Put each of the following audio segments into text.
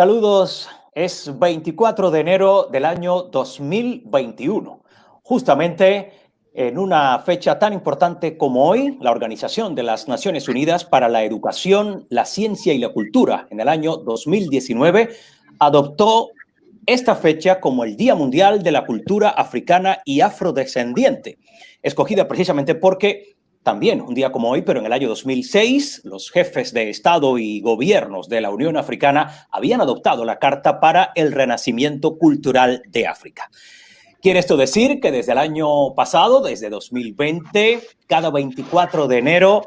Saludos, es 24 de enero del año 2021. Justamente en una fecha tan importante como hoy, la Organización de las Naciones Unidas para la Educación, la Ciencia y la Cultura, en el año 2019, adoptó esta fecha como el Día Mundial de la Cultura Africana y Afrodescendiente, escogida precisamente porque también un día como hoy, pero en el año 2006, los jefes de Estado y gobiernos de la Unión Africana habían adoptado la Carta para el Renacimiento Cultural de África. Quiere esto decir que desde el año pasado, desde 2020, cada 24 de enero,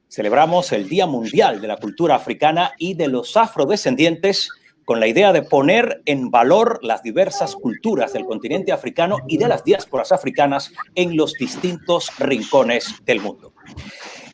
celebramos el Día Mundial de la Cultura Africana y de los Afrodescendientes, con la idea de poner en valor las diversas culturas del continente africano y de las diásporas africanas en los distintos rincones del mundo.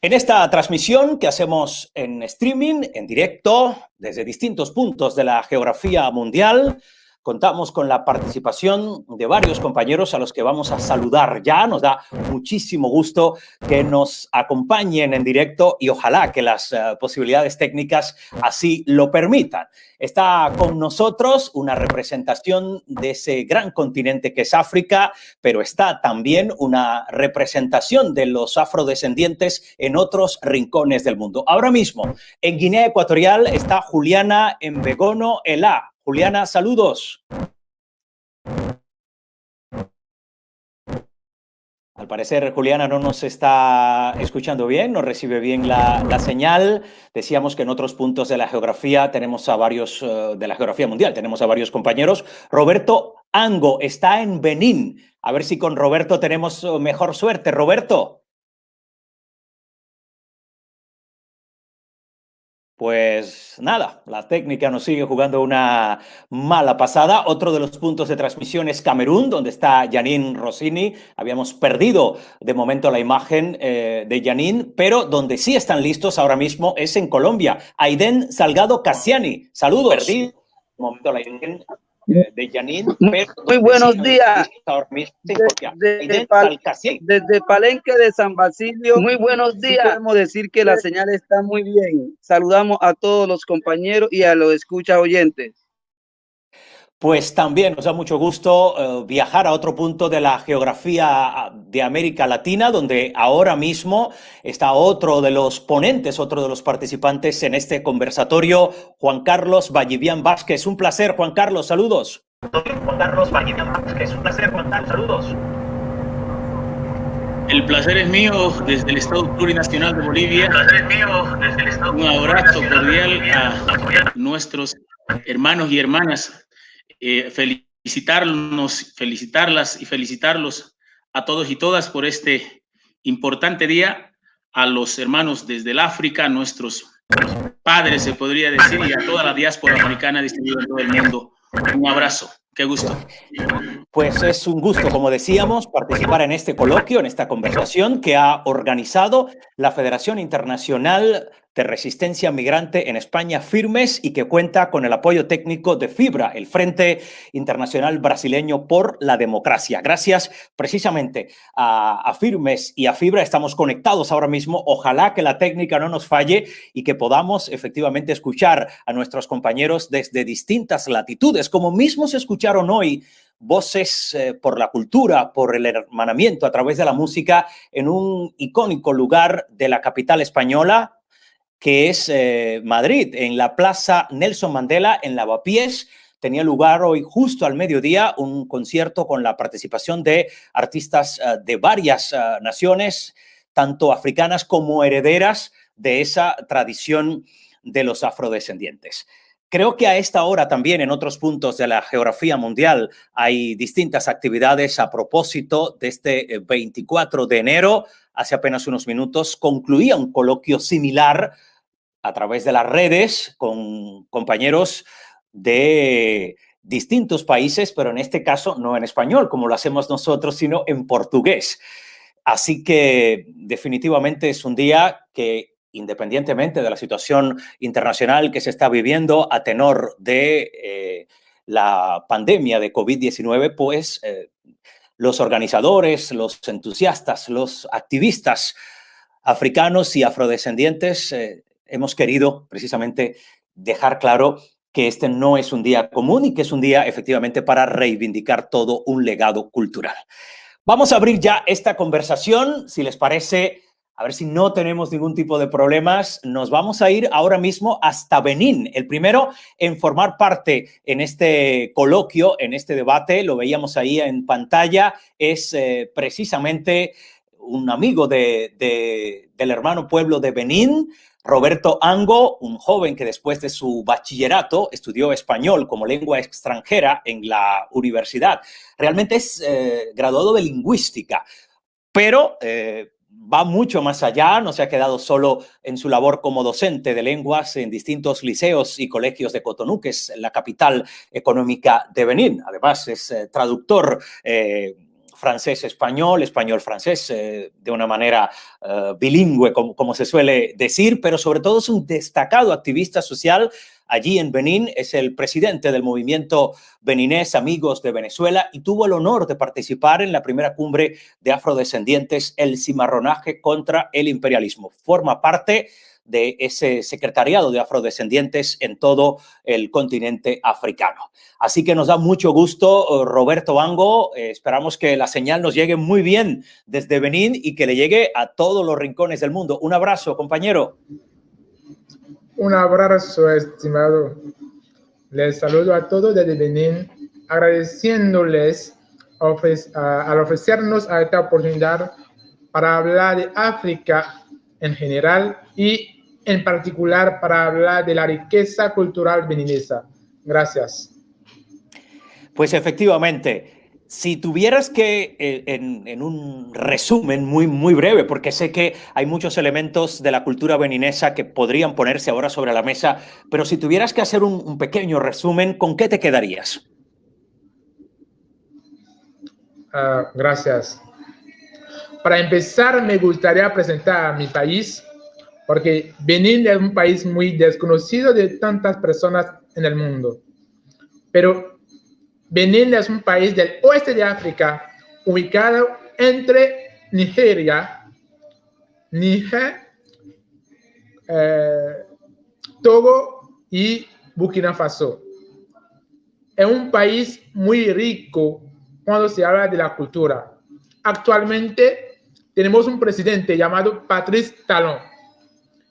En esta transmisión que hacemos en streaming, en directo, desde distintos puntos de la geografía mundial, contamos con la participación de varios compañeros a los que vamos a saludar ya. Nos da muchísimo gusto que nos acompañen en directo y ojalá que las posibilidades técnicas así lo permitan. Está con nosotros una representación de ese gran continente que es África, pero está también una representación de los afrodescendientes en otros rincones del mundo. Ahora mismo, en Guinea Ecuatorial está Juliana Mbegono Ela. Juliana, saludos. Al parecer, Juliana no nos está escuchando bien, no recibe bien la señal. Decíamos que en otros puntos de la geografía tenemos a varios, de la geografía mundial, tenemos a varios compañeros. Roberto Ango está en Benín. A ver si con Roberto tenemos mejor suerte. Roberto. Pues nada, la técnica nos sigue jugando una mala pasada. Otro de los puntos de transmisión es Camerún, donde está Janine Rossini. Habíamos perdido de momento la imagen de Janine, pero donde sí están listos ahora mismo es en Colombia. Aiden Salgado Cassiani, saludos. Perdí de momento la imagen de Janine, pero muy buenos días. Desde Palenque de San Basilio. Muy buenos días. Sí podemos decir que la señal está muy bien. Saludamos a todos los compañeros y a los escucha oyentes. Pues también nos da mucho gusto viajar a otro punto de la geografía de América Latina, donde ahora mismo está otro de los ponentes, otro de los participantes en este conversatorio, Juan Carlos Vallivian Vázquez. Un placer, Juan Carlos, saludos. Juan Carlos Vallivian Vázquez, un placer, Juan Carlos, saludos. El placer es mío desde el Estado Plurinacional de Bolivia. Un abrazo cordial a nuestros hermanos y hermanas. Felicitarlas y felicitarlos a todos y todas por este importante día, a los hermanos desde el África, a nuestros padres, se podría decir, y a toda la diáspora africana distribuida en todo el mundo. Un abrazo. Qué gusto. Pues es un gusto, como decíamos, participar en este coloquio, en esta conversación que ha organizado la Federación Internacional de Resistencia Migrante en España, Firmes, y que cuenta con el apoyo técnico de FIBRA, el Frente Internacional Brasileño por la Democracia. Gracias precisamente a Firmes y a FIBRA estamos conectados ahora mismo. Ojalá que la técnica no nos falle y que podamos efectivamente escuchar a nuestros compañeros desde distintas latitudes, como mismo se escucharon hoy voces por la cultura, por el hermanamiento a través de la música en un icónico lugar de la capital española, que es Madrid, en la Plaza Nelson Mandela, en Lavapiés. Tenía lugar hoy justo al mediodía un concierto con la participación de artistas de varias naciones, tanto africanas como herederas de esa tradición de los afrodescendientes. Creo que a esta hora también en otros puntos de la geografía mundial hay distintas actividades a propósito de este 24 de enero. Hace apenas unos minutos concluía un coloquio similar a través de las redes con compañeros de distintos países, pero en este caso no en español, como lo hacemos nosotros, sino en portugués. Así que definitivamente es un día que, independientemente de la situación internacional que se está viviendo a tenor de la pandemia de COVID-19, pues los organizadores, los entusiastas, los activistas africanos y afrodescendientes hemos querido precisamente dejar claro que este no es un día común y que es un día efectivamente para reivindicar todo un legado cultural. Vamos a abrir ya esta conversación, si les parece. A ver si no tenemos ningún tipo de problemas. Nos vamos a ir ahora mismo hasta Benín. El primero en formar parte en este coloquio, en este debate, lo veíamos ahí en pantalla, es precisamente un amigo del hermano pueblo de Benín, Roberto Ango, un joven que después de su bachillerato estudió español como lengua extranjera en la universidad. Realmente es graduado de lingüística, pero va mucho más allá, no se ha quedado solo en su labor como docente de lenguas en distintos liceos y colegios de Cotonú, que es la capital económica de Benín. Además, es traductor francés-español, español-francés, de una manera bilingüe, como se suele decir, pero sobre todo es un destacado activista social allí en Benín. Es el presidente del movimiento beninés Amigos de Venezuela y tuvo el honor de participar en la primera cumbre de afrodescendientes, el cimarronaje contra el imperialismo. Forma parte de ese secretariado de afrodescendientes en todo el continente africano. Así que nos da mucho gusto, Roberto Ango. Esperamos que la señal nos llegue muy bien desde Benín y que le llegue a todos los rincones del mundo. Un abrazo, compañero. Un abrazo, estimado. Les saludo a todos desde Benín, agradeciéndoles al ofrecernos a esta oportunidad para hablar de África en general y en particular para hablar de la riqueza cultural beninesa. Gracias. Pues efectivamente, si tuvieras que, en un resumen muy breve, porque sé que hay muchos elementos de la cultura beninesa que podrían ponerse ahora sobre la mesa, pero si tuvieras que hacer un pequeño resumen, ¿con qué te quedarías? Gracias. Para empezar, me gustaría presentar a mi país, porque Benín es un país muy desconocido de tantas personas en el mundo. Pero Benín es un país del oeste de África, ubicado entre Nigeria, Togo y Burkina Faso. Es un país muy rico cuando se habla de la cultura. Actualmente tenemos un presidente llamado Patrice Talon.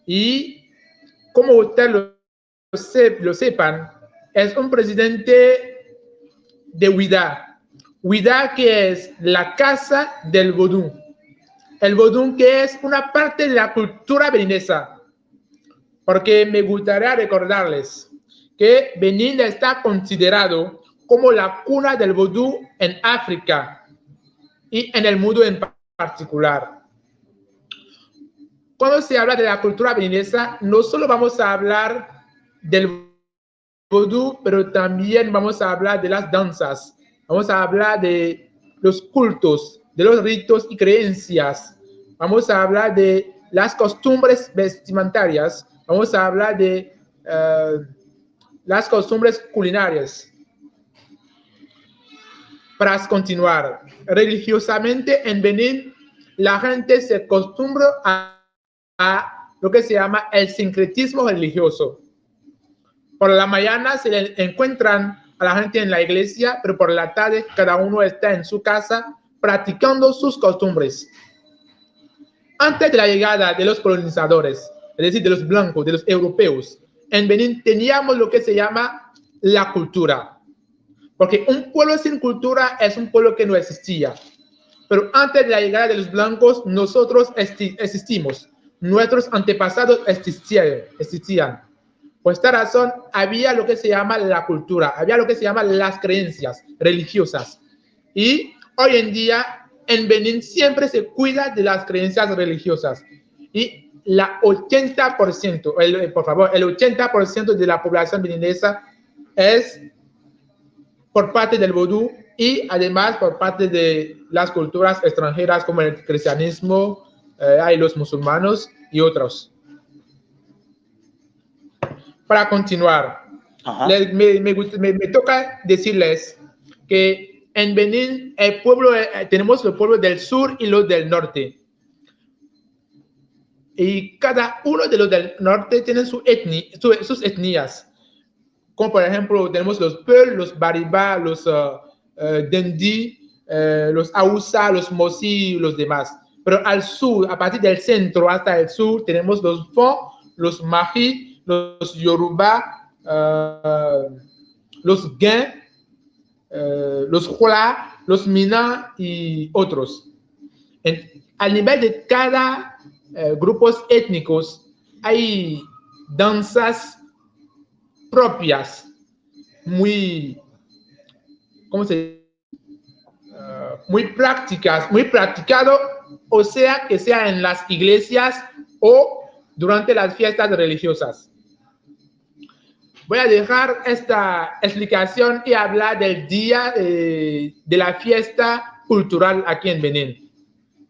Y como ustedes lo sepan, es un presidente de Ouidah. Ouidah, que es la casa del vodú. El vodú, que es una parte de la cultura beninesa. Porque me gustaría recordarles que Benín está considerado como la cuna del vodú en África y en el mundo en particular. Cuando se habla de la cultura beninesa, no solo vamos a hablar del vodú, pero también vamos a hablar de las danzas, vamos a hablar de los cultos, de los ritos y creencias, vamos a hablar de las costumbres vestimentarias, vamos a hablar de las costumbres culinarias. Para continuar, religiosamente en Benín, la gente se acostumbra a lo que se llama el sincretismo religioso. Por la mañana se le encuentran a la gente en la iglesia, pero por la tarde cada uno está en su casa practicando sus costumbres. Antes de la llegada de los colonizadores, es decir, de los blancos, de los europeos, en Benín teníamos lo que se llama la cultura. Porque un pueblo sin cultura es un pueblo que no existía. Pero antes de la llegada de los blancos, nosotros existimos. Nuestros antepasados existían. Por esta razón, había lo que se llama la cultura, había lo que se llama las creencias religiosas. Y hoy en día, en Benín siempre se cuida de las creencias religiosas. Y el 80% de la población beninesa es por parte del vodú y además por parte de las culturas extranjeras como el cristianismo, hay los musulmanes y otros. Para continuar, me toca decirles que en Benín tenemos los pueblos del sur y los del norte. Y cada uno de los del norte tiene sus etnias. como por ejemplo tenemos los Peul, los Bariba, los Dendi, los Hausa, los Mosi y los demás. Pero al sur, a partir del centro hasta el sur, tenemos los Fon, los Mahi, los Yoruba, los Guin, los Hula, los Mina y otros. Al nivel de cada grupos étnicos hay danzas propias muy, ¿cómo se dice? Muy prácticas, muy practicado, o sea que sea en las iglesias o durante las fiestas religiosas. Voy a dejar esta explicación y hablar del día de la fiesta cultural aquí en Benín.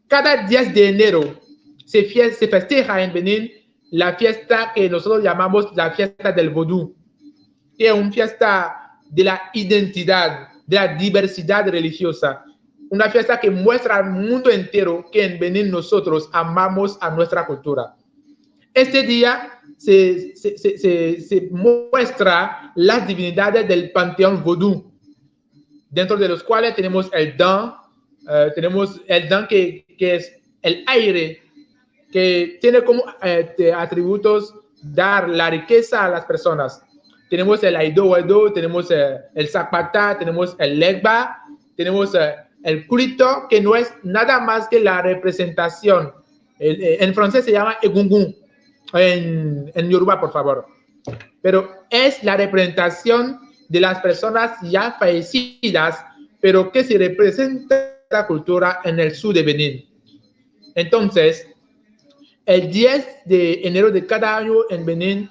Cada 10 de enero se festeja en Benín la fiesta que nosotros llamamos la fiesta del Vodú, que es una fiesta de la identidad, de la diversidad religiosa. Una fiesta que muestra al mundo entero que en Benín nosotros amamos a nuestra cultura. Este día se muestra las divinidades del panteón vodú, dentro de los cuales tenemos el Dan, que es el aire, que tiene como atributos dar la riqueza a las personas. Tenemos el Aido, tenemos el Zapata, tenemos el Legba, tenemos el Culito, que no es nada más que la representación. En francés se llama Egungun, en Yoruba, por favor. Pero es la representación de las personas ya fallecidas, pero que se representa la cultura en el sur de Benín. Entonces, el 10 de enero de cada año en Benín,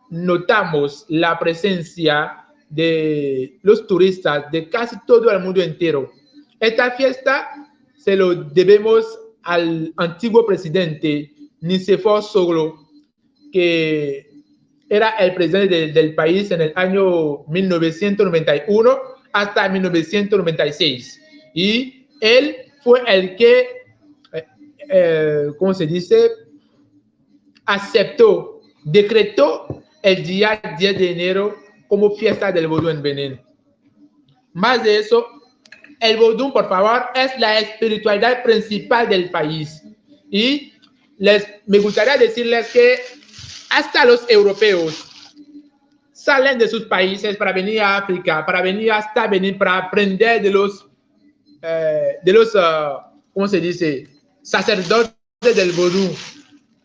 notamos la presencia de los turistas de casi todo el mundo entero. Esta fiesta se lo debemos al antiguo presidente Nicéphore Soglo, que era el presidente del país en el año 1991 hasta 1996. Y él fue el que, ¿cómo se dice? Aceptó, decretó el día 10 de enero como fiesta del vodú en Benín. Más de eso, el vodú, por favor, es la espiritualidad principal del país. Y me gustaría decirles que hasta los europeos salen de sus países para venir a África, para venir hasta Benín, para aprender de los ¿cómo se dice? Sacerdotes del vodú,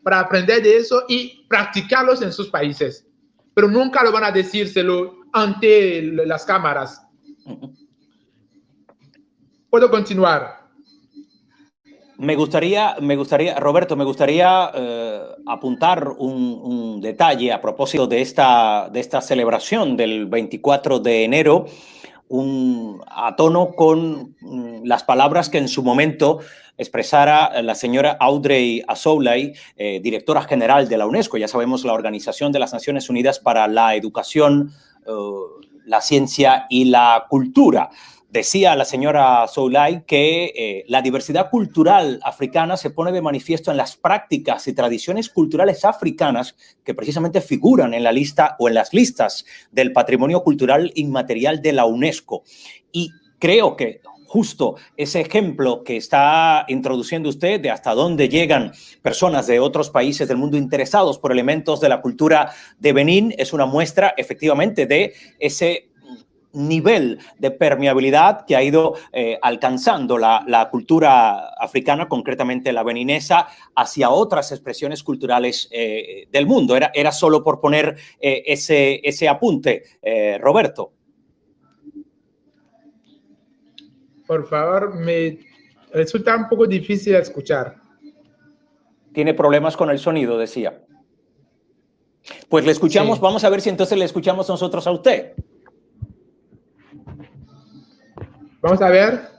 para aprender de eso y practicarlos en sus países. Pero nunca lo van a decírselo ante las cámaras. ¿Puedo continuar? Me gustaría, Roberto, apuntar un detalle a propósito de esta celebración del 24 de enero, a tono con las palabras que en su momento expresara la señora Audrey Azoulay, directora general de la UNESCO, ya sabemos, la Organización de las Naciones Unidas para la Educación, la Ciencia y la Cultura. Decía la señora Azoulay que la diversidad cultural africana se pone de manifiesto en las prácticas y tradiciones culturales africanas que precisamente figuran en la lista o en las listas del Patrimonio Cultural Inmaterial de la UNESCO. Y creo que justo ese ejemplo que está introduciendo usted de hasta dónde llegan personas de otros países del mundo interesados por elementos de la cultura de Benín es una muestra efectivamente de ese nivel de permeabilidad que ha ido alcanzando la cultura africana, concretamente la beninesa, hacia otras expresiones culturales del mundo. Era solo por poner ese apunte, Roberto. Por favor, me resulta un poco difícil escuchar. Tiene problemas con el sonido, decía. Pues le escuchamos, sí. Vamos a ver si entonces le escuchamos nosotros a usted. Vamos a ver.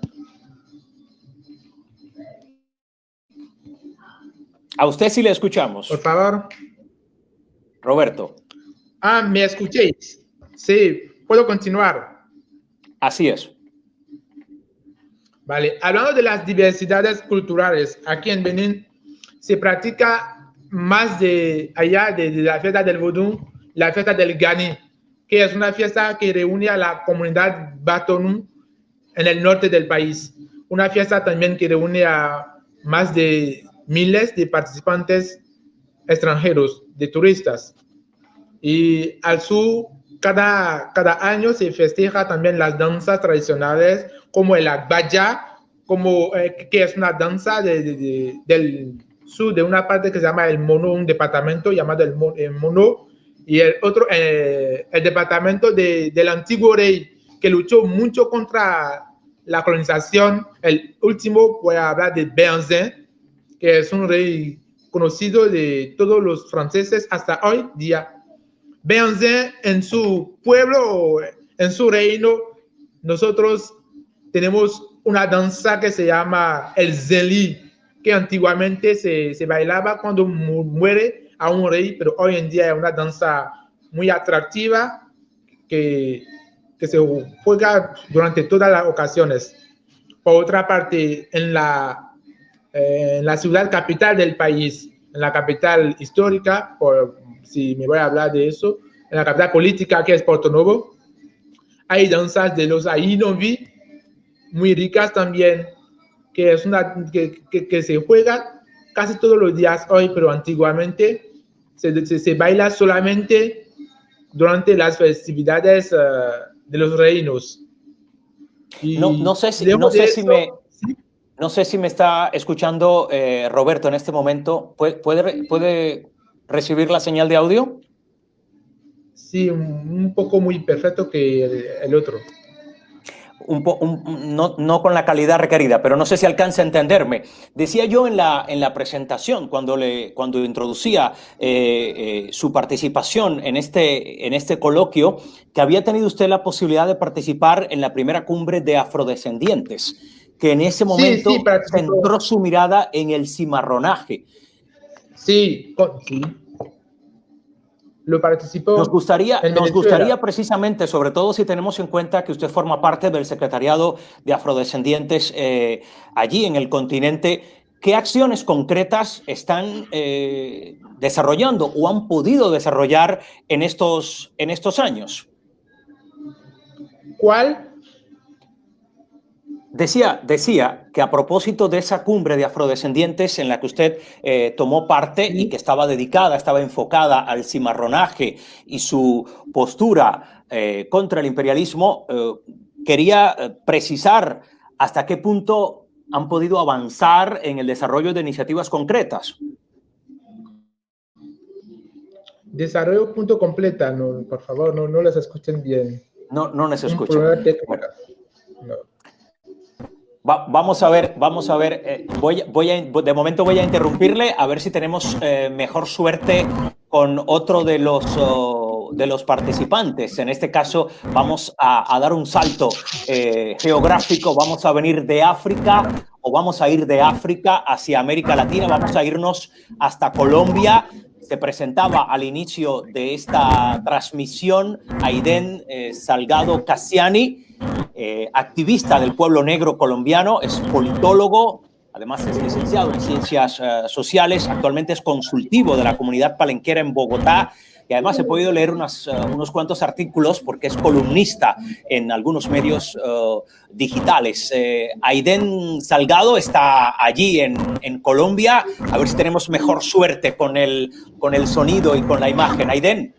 A usted sí le escuchamos. Por favor. Roberto. ¿Me escuchéis? Sí, puedo continuar. Así es. Vale, hablando de las diversidades culturales, aquí en Benín se practica más allá de la fiesta del vodú, la fiesta del Gani, que es una fiesta que reúne a la comunidad Batonou en el norte del país. Una fiesta también que reúne a más de miles de participantes extranjeros, de turistas. Y al sur, cada año se festeja también las danzas tradicionales, como el Agbaja, que es una danza del sur, de una parte que se llama el Mono, un departamento llamado el Mono, y el otro, el departamento del antiguo rey, que luchó mucho contra la colonización. El último, voy a hablar de Béhanzin, que es un rey conocido de todos los franceses hasta hoy día. Béhanzin, en su pueblo, en su reino, nosotros tenemos una danza que se llama el Zéli, que antiguamente se bailaba cuando muere a un rey, pero hoy en día es una danza muy atractiva que se juega durante todas las ocasiones. Por otra parte, en la ciudad capital del país, en la capital histórica, si me voy a hablar de eso, en la capital política, que es Porto Novo, hay danzas de los Ainovi muy ricas también, que se juega casi todos los días hoy, pero antiguamente se baila solamente durante las festividades de los reinos. No sé si me está escuchando Roberto en este momento. ¿Puede recibir la señal de audio? Sí, un poco muy perfecto que el otro. No con la calidad requerida, pero no sé si alcanza a entenderme. Decía yo en la presentación, cuando introducía su participación en este coloquio, que había tenido usted la posibilidad de participar en la primera cumbre de afrodescendientes, que en ese momento centró su mirada en el cimarronaje. Sí. Lo participó. Nos gustaría precisamente, sobre todo si tenemos en cuenta que usted forma parte del secretariado de afrodescendientes allí en el continente, ¿qué acciones concretas están desarrollando o han podido desarrollar en estos años? ¿Cuál? Decía que a propósito de esa cumbre de afrodescendientes en la que usted tomó parte y que estaba enfocada al cimarronaje y su postura contra el imperialismo, quería precisar hasta qué punto han podido avanzar en el desarrollo de iniciativas concretas. Desarrollo punto completa, no, por favor, no les escuchen bien. No les escuchan. Bueno. No. Vamos a ver. De momento voy a interrumpirle a ver si tenemos mejor suerte con otro de los participantes. En este caso vamos a dar un salto geográfico. Vamos a venir de África o vamos a ir de África hacia América Latina. Vamos a irnos hasta Colombia. Se presentaba al inicio de esta transmisión Aiden Salgado Cassiani, activista del pueblo negro colombiano, es politólogo, además es licenciado en ciencias sociales, actualmente es consultivo de la comunidad palenquera en Bogotá y además he podido leer unos cuantos artículos porque es columnista en algunos medios digitales. Aiden Salgado está allí en Colombia, a ver si tenemos mejor suerte con el sonido y con la imagen. Aiden.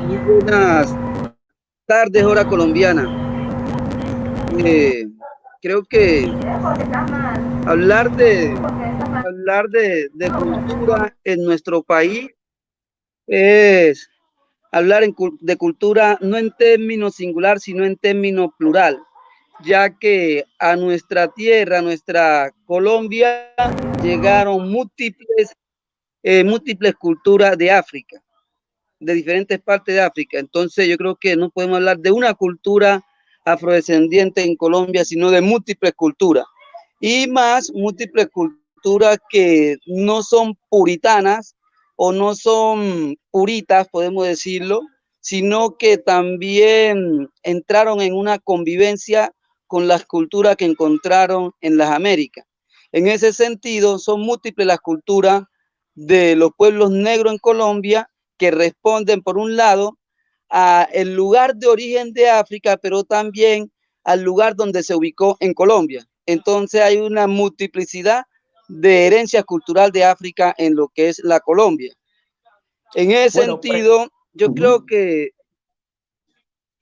Muy buenas tardes, hora colombiana. Creo que hablar de cultura en nuestro país es hablar de cultura no en términos singular, sino en términos plural, ya que a nuestra tierra, a nuestra Colombia, llegaron múltiples culturas de África, de diferentes partes de África. Entonces yo creo que no podemos hablar de una cultura afrodescendiente en Colombia, sino de múltiples culturas. Y más múltiples culturas que no son puritanas o no son puritas, podemos decirlo, sino que también entraron en una convivencia con las culturas que encontraron en las Américas. En ese sentido, son múltiples las culturas de los pueblos negros en Colombia, que responden, por un lado, a el lugar de origen de África, pero también al lugar donde se ubicó en Colombia. Entonces hay una multiplicidad de herencia cultural de África en lo que es la Colombia. En ese sentido, yo creo que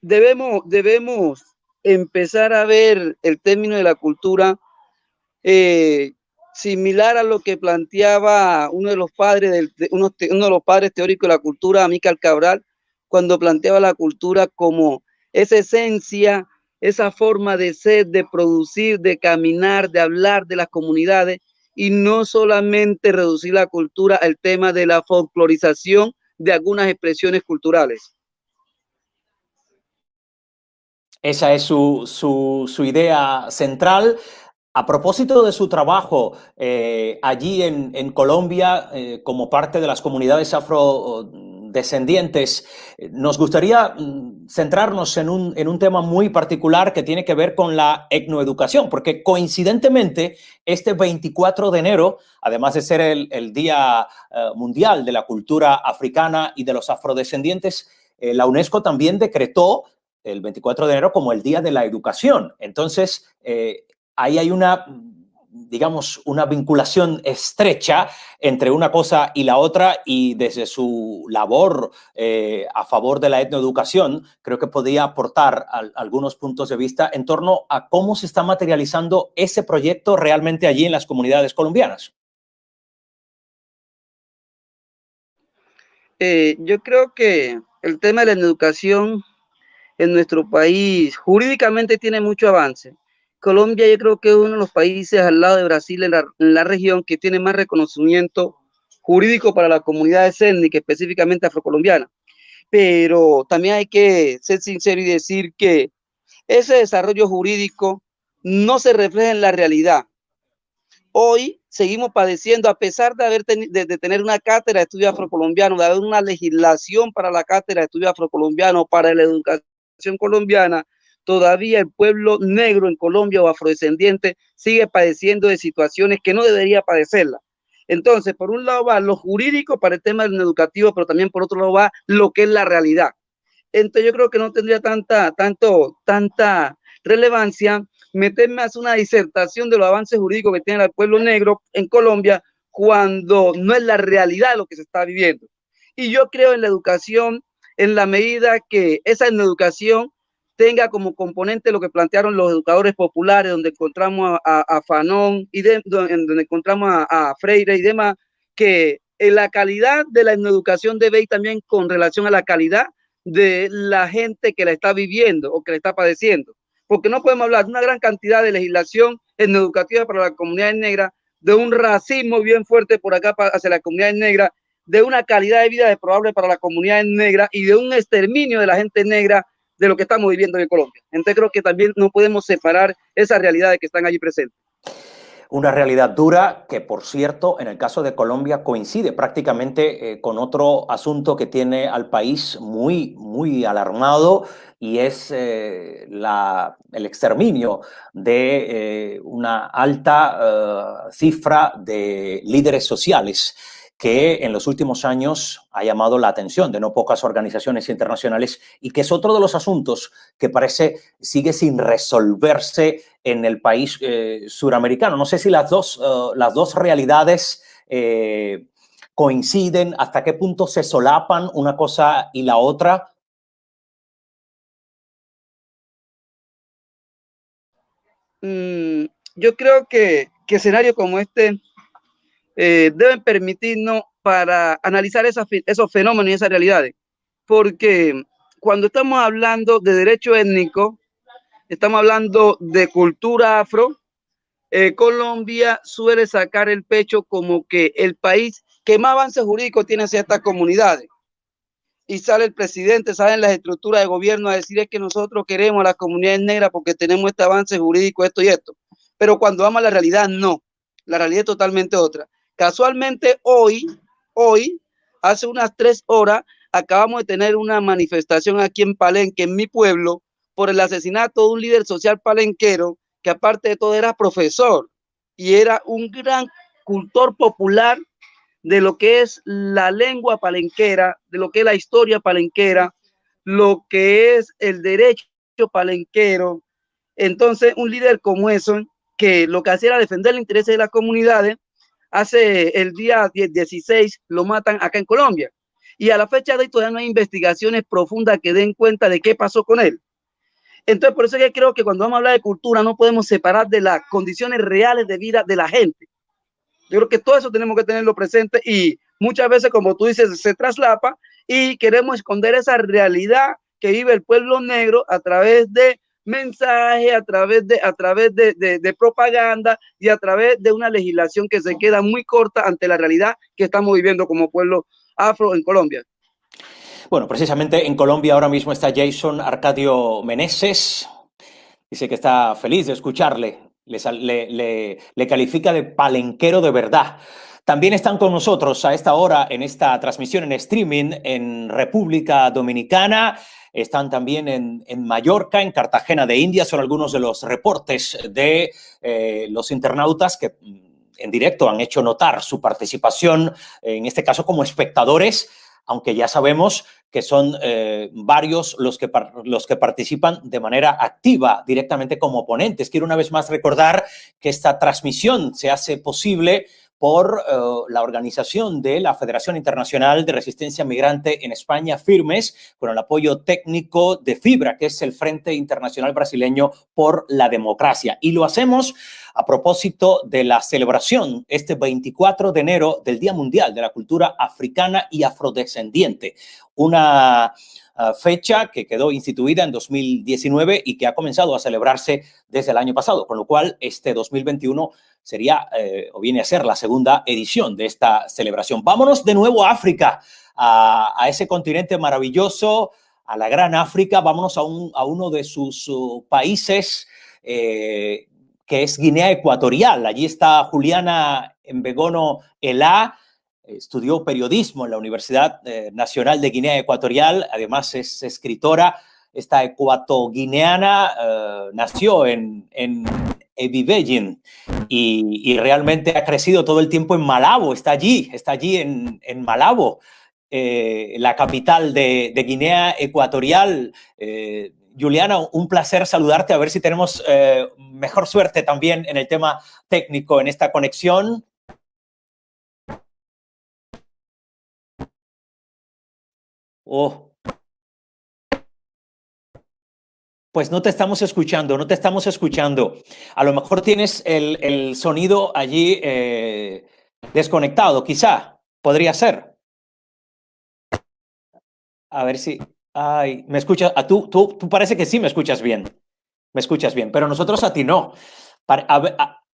debemos empezar a ver el término de la cultura similar a lo que planteaba uno de los padres teóricos de la cultura, Amílcar Cabral, cuando planteaba la cultura como esa esencia, esa forma de ser, de producir, de caminar, de hablar de las comunidades, y no solamente reducir la cultura al tema de la folclorización de algunas expresiones culturales. Esa es su idea central. A propósito de su trabajo allí en Colombia, como parte de las comunidades afrodescendientes, nos gustaría centrarnos en un tema muy particular que tiene que ver con la etnoeducación, porque coincidentemente este 24 de enero, además de ser el Día Mundial de la Cultura Africana y de los Afrodescendientes, la UNESCO también decretó el 24 de enero como el Día de la Educación. Entonces, ahí hay digamos, una vinculación estrecha entre una cosa y la otra, y desde su labor a favor de la etnoeducación, creo que podía aportar algunos puntos de vista en torno a cómo se está materializando ese proyecto realmente allí en las comunidades colombianas. Yo creo que el tema de la educación en nuestro país jurídicamente tiene mucho avance. Colombia yo creo que es uno de los países al lado de Brasil en la región que tiene más reconocimiento jurídico para las comunidades étnicas, específicamente afrocolombianas. Pero también hay que ser sincero y decir que ese desarrollo jurídico no se refleja en la realidad. Hoy seguimos padeciendo, a pesar de tener una cátedra de estudio afrocolombiano, de haber una legislación para la cátedra de estudio afrocolombiano, para la educación colombiana, todavía el pueblo negro en Colombia o afrodescendiente sigue padeciendo de situaciones que no debería padecerla. Entonces, por un lado va lo jurídico para el tema educativo, pero también por otro lado va lo que es la realidad. Entonces, yo creo que no tendría tanta relevancia meterme a hacer una disertación de los avances jurídicos que tiene el pueblo negro en Colombia cuando no es la realidad de lo que se está viviendo. Y yo creo en la educación en la medida que esa educación tenga como componente lo que plantearon los educadores populares, donde encontramos a Fanon y donde encontramos a Freire y demás, que en la calidad de la educación debe ir también con relación a la calidad de la gente que la está viviendo o que la está padeciendo. Porque no podemos hablar de una gran cantidad de legislación educativa para la comunidad negra, de un racismo bien fuerte por acá hacia la comunidad negra, de una calidad de vida desprobable para la comunidad negra y de un exterminio de la gente negra de lo que estamos viviendo en Colombia. Entonces creo que también no podemos separar esas realidades que están allí presentes. Una realidad dura que, por cierto, en el caso de Colombia coincide prácticamente con otro asunto que tiene al país muy, muy alarmado, y es el exterminio de una alta cifra de líderes sociales que en los últimos años ha llamado la atención de no pocas organizaciones internacionales, y que es otro de los asuntos que parece sigue sin resolverse en el país suramericano. No sé si las dos realidades coinciden, hasta qué punto se solapan una cosa y la otra. Yo creo que escenarios como este deben permitirnos para analizar esos fenómenos y esas realidades, porque cuando estamos hablando de derecho étnico, estamos hablando de cultura afro, Colombia suele sacar el pecho como que el país que más avance jurídico tiene hacia estas comunidades. Y sale el presidente, salen las estructuras de gobierno a decir es que nosotros queremos a las comunidades negras porque tenemos este avance jurídico, esto y esto. Pero cuando vamos a la realidad, no. La realidad es totalmente otra. Casualmente hoy, hace unas 3 horas, acabamos de tener una manifestación aquí en Palenque, en mi pueblo, por el asesinato de un líder social palenquero que aparte de todo era profesor y era un gran cultor popular de lo que es la lengua palenquera, de lo que es la historia palenquera, lo que es el derecho palenquero. Entonces, un líder como eso, que lo que hacía era defender los intereses de las comunidades, hace el día 16 lo matan acá en Colombia. Y a la fecha de hoy todavía no hay investigaciones profundas que den cuenta de qué pasó con él. Entonces, por eso yo creo que cuando vamos a hablar de cultura no podemos separar de las condiciones reales de vida de la gente. Yo creo que todo eso tenemos que tenerlo presente y muchas veces, como tú dices, se traslapa y queremos esconder esa realidad que vive el pueblo negro a través de mensajes, a través de propaganda y a través de una legislación que se queda muy corta ante la realidad que estamos viviendo como pueblo afro en Colombia. Bueno, precisamente en Colombia ahora mismo está Jason Arcadio Meneses. Dice que está feliz de escucharle. Le califica de palenquero de verdad. También están con nosotros a esta hora en esta transmisión en streaming en República Dominicana. Están también en Mallorca, en Cartagena de India. Son algunos de los reportes de los internautas que en directo han hecho notar su participación, en este caso como espectadores, aunque ya sabemos que son varios los que participan de manera activa, directamente como ponentes. Quiero una vez más recordar que esta transmisión se hace posible por la organización de la Federación Internacional de Resistencia Migrante en España, Firmes, con el apoyo técnico de FIBRA, que es el Frente Internacional Brasileño por la Democracia. Y lo hacemos a propósito de la celebración este 24 de enero del Día Mundial de la Cultura Africana y Afrodescendiente, una fecha que quedó instituida en 2019 y que ha comenzado a celebrarse desde el año pasado, con lo cual este 2021 sería o viene a ser la segunda edición de esta celebración. Vámonos de nuevo a África, a ese continente maravilloso, a la gran África. Vámonos a uno de sus países, que es Guinea Ecuatorial. Allí está Juliana Mbegono Elá. Estudió periodismo en la Universidad Nacional de Guinea Ecuatorial, además es escritora. Esta ecuatoguineana nació en Ebibellin y realmente ha crecido todo el tiempo en Malabo, está allí en Malabo, la capital de Guinea Ecuatorial. Juliana, un placer saludarte, a ver si tenemos mejor suerte también en el tema técnico en esta conexión. Oh. Pues no te estamos escuchando, no te estamos escuchando. A lo mejor tienes el sonido allí desconectado, quizá. Podría ser. A ver si... Ay, ¿me escuchas? Tú parece que sí me escuchas bien. Me escuchas bien, pero nosotros a ti no.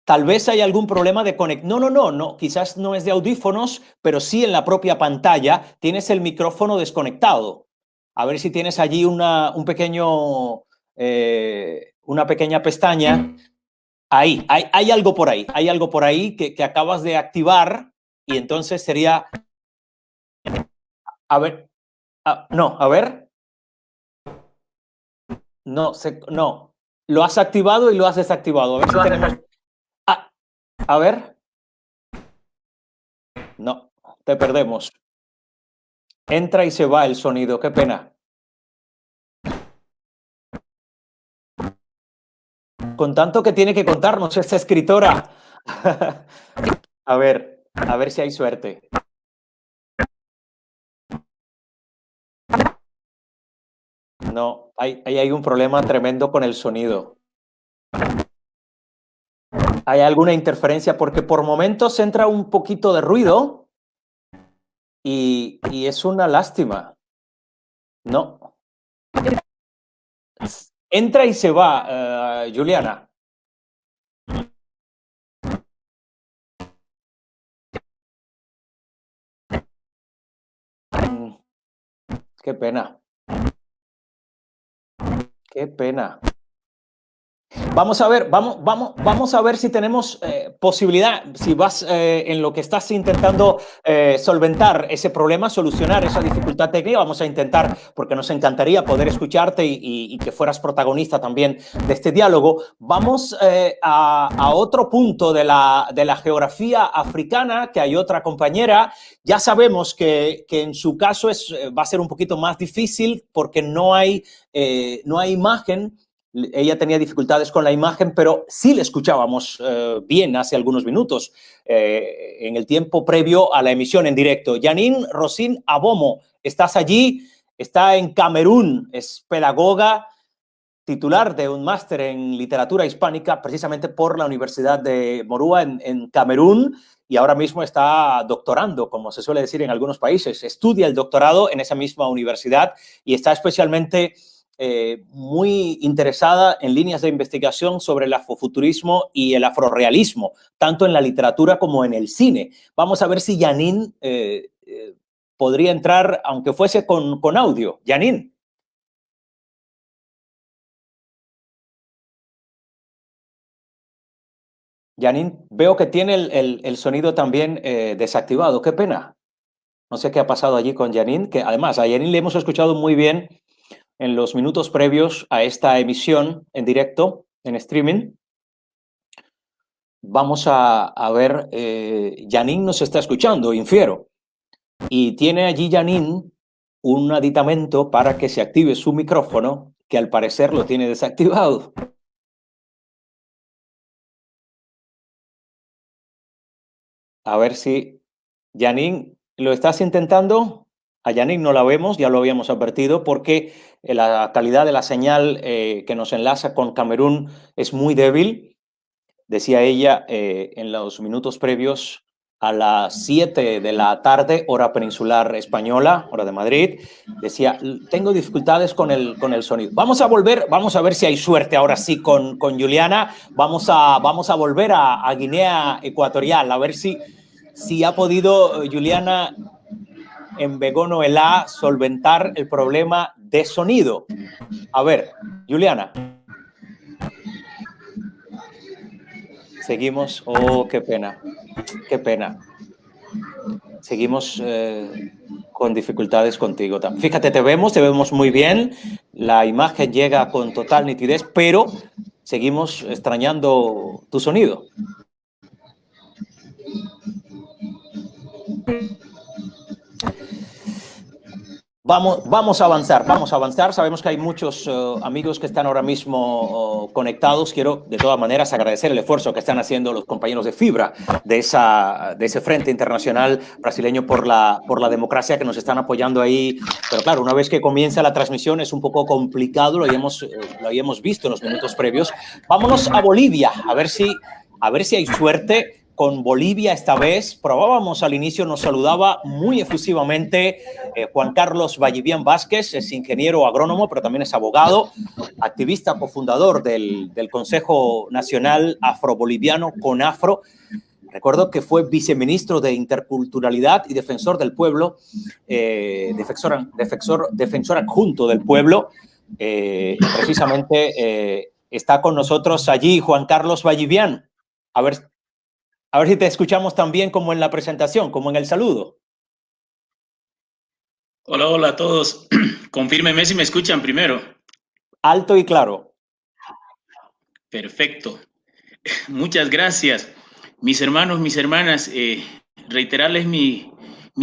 Tal vez hay algún problema de conexión. No. Quizás no es de audífonos, pero sí en la propia pantalla tienes el micrófono desconectado. A ver si tienes allí un pequeño... una pequeña pestaña. Ahí, hay algo por ahí. Hay algo por ahí que acabas de activar y entonces sería... A ver... no, a ver. No. Lo has activado y lo has desactivado. A ver si tenemos... a ver. No, te perdemos. Entra y se va el sonido. Qué pena. Con tanto que tiene que contarnos esta escritora. A ver si hay suerte. No, hay un problema tremendo con el sonido. Hay alguna interferencia porque por momentos entra un poquito de ruido y es una lástima. No. Entra y se va, Juliana. Qué pena. Qué pena. Vamos a ver si tenemos posibilidad, si vas en lo que estás intentando solventar ese problema, solucionar esa dificultad técnica. Vamos a intentar, porque nos encantaría poder escucharte y que fueras protagonista también de este diálogo. Vamos a otro punto de la geografía africana, que hay otra compañera. Ya sabemos que en su caso va a ser un poquito más difícil porque no hay imagen. Ella tenía dificultades con la imagen, pero sí le escuchábamos bien hace algunos minutos en el tiempo previo a la emisión en directo. Janine Rosín Abomo, estás allí, está en Camerún, es pedagoga, titular de un máster en literatura hispánica precisamente por la Universidad de Morua en Camerún, y ahora mismo está doctorando, como se suele decir en algunos países. Estudia el doctorado en esa misma universidad y está especialmente muy interesada en líneas de investigación sobre el afrofuturismo y el afrorealismo, tanto en la literatura como en el cine. Vamos a ver si Janine podría entrar, aunque fuese con audio. Janine. Janine, veo que tiene el sonido también desactivado. Qué pena. No sé qué ha pasado allí con Janine, que además a Janine le hemos escuchado muy bien en los minutos previos a esta emisión en directo, en streaming. Vamos a ver, Janine nos está escuchando, infiero, y tiene allí Janine un aditamento para que se active su micrófono, que al parecer lo tiene desactivado. A ver si, Janine, ¿lo estás intentando? A Janine no la vemos, ya lo habíamos advertido, porque la calidad de la señal que nos enlaza con Camerún es muy débil. Decía ella en los minutos previos a las 7 de la tarde, hora peninsular española, hora de Madrid, decía, tengo dificultades con el sonido. Vamos a ver si hay suerte ahora sí con Juliana. Vamos a volver a Guinea Ecuatorial, a ver si ha podido Juliana en Begono-Elá solventar el problema de sonido. A ver, Juliana. Seguimos, oh, qué pena, qué pena. Seguimos con dificultades contigo. Fíjate, te vemos muy bien, la imagen llega con total nitidez, pero seguimos extrañando tu sonido. Vamos a avanzar. Sabemos que hay muchos amigos que están ahora mismo conectados. Quiero, de todas maneras, agradecer el esfuerzo que están haciendo los compañeros de Fibra, de ese Frente Internacional Brasileño por la Democracia, que nos están apoyando ahí. Pero claro, una vez que comienza la transmisión es un poco complicado, lo habíamos visto en los minutos previos. Vámonos a Bolivia, a ver si hay suerte con Bolivia esta vez. Probábamos al inicio, nos saludaba muy efusivamente Juan Carlos Vallivian Vázquez, es ingeniero agrónomo, pero también es abogado, activista cofundador del Consejo Nacional Afro-Boliviano, CONAFRO. Recuerdo que fue viceministro de Interculturalidad y defensor del pueblo, defensor adjunto del pueblo. Precisamente está con nosotros allí Juan Carlos Vallivian. A ver si te escuchamos también como en la presentación, como en el saludo. Hola a todos. Confírmenme si me escuchan primero. Alto y claro. Perfecto. Muchas gracias. Mis hermanos, mis hermanas, reiterarles mi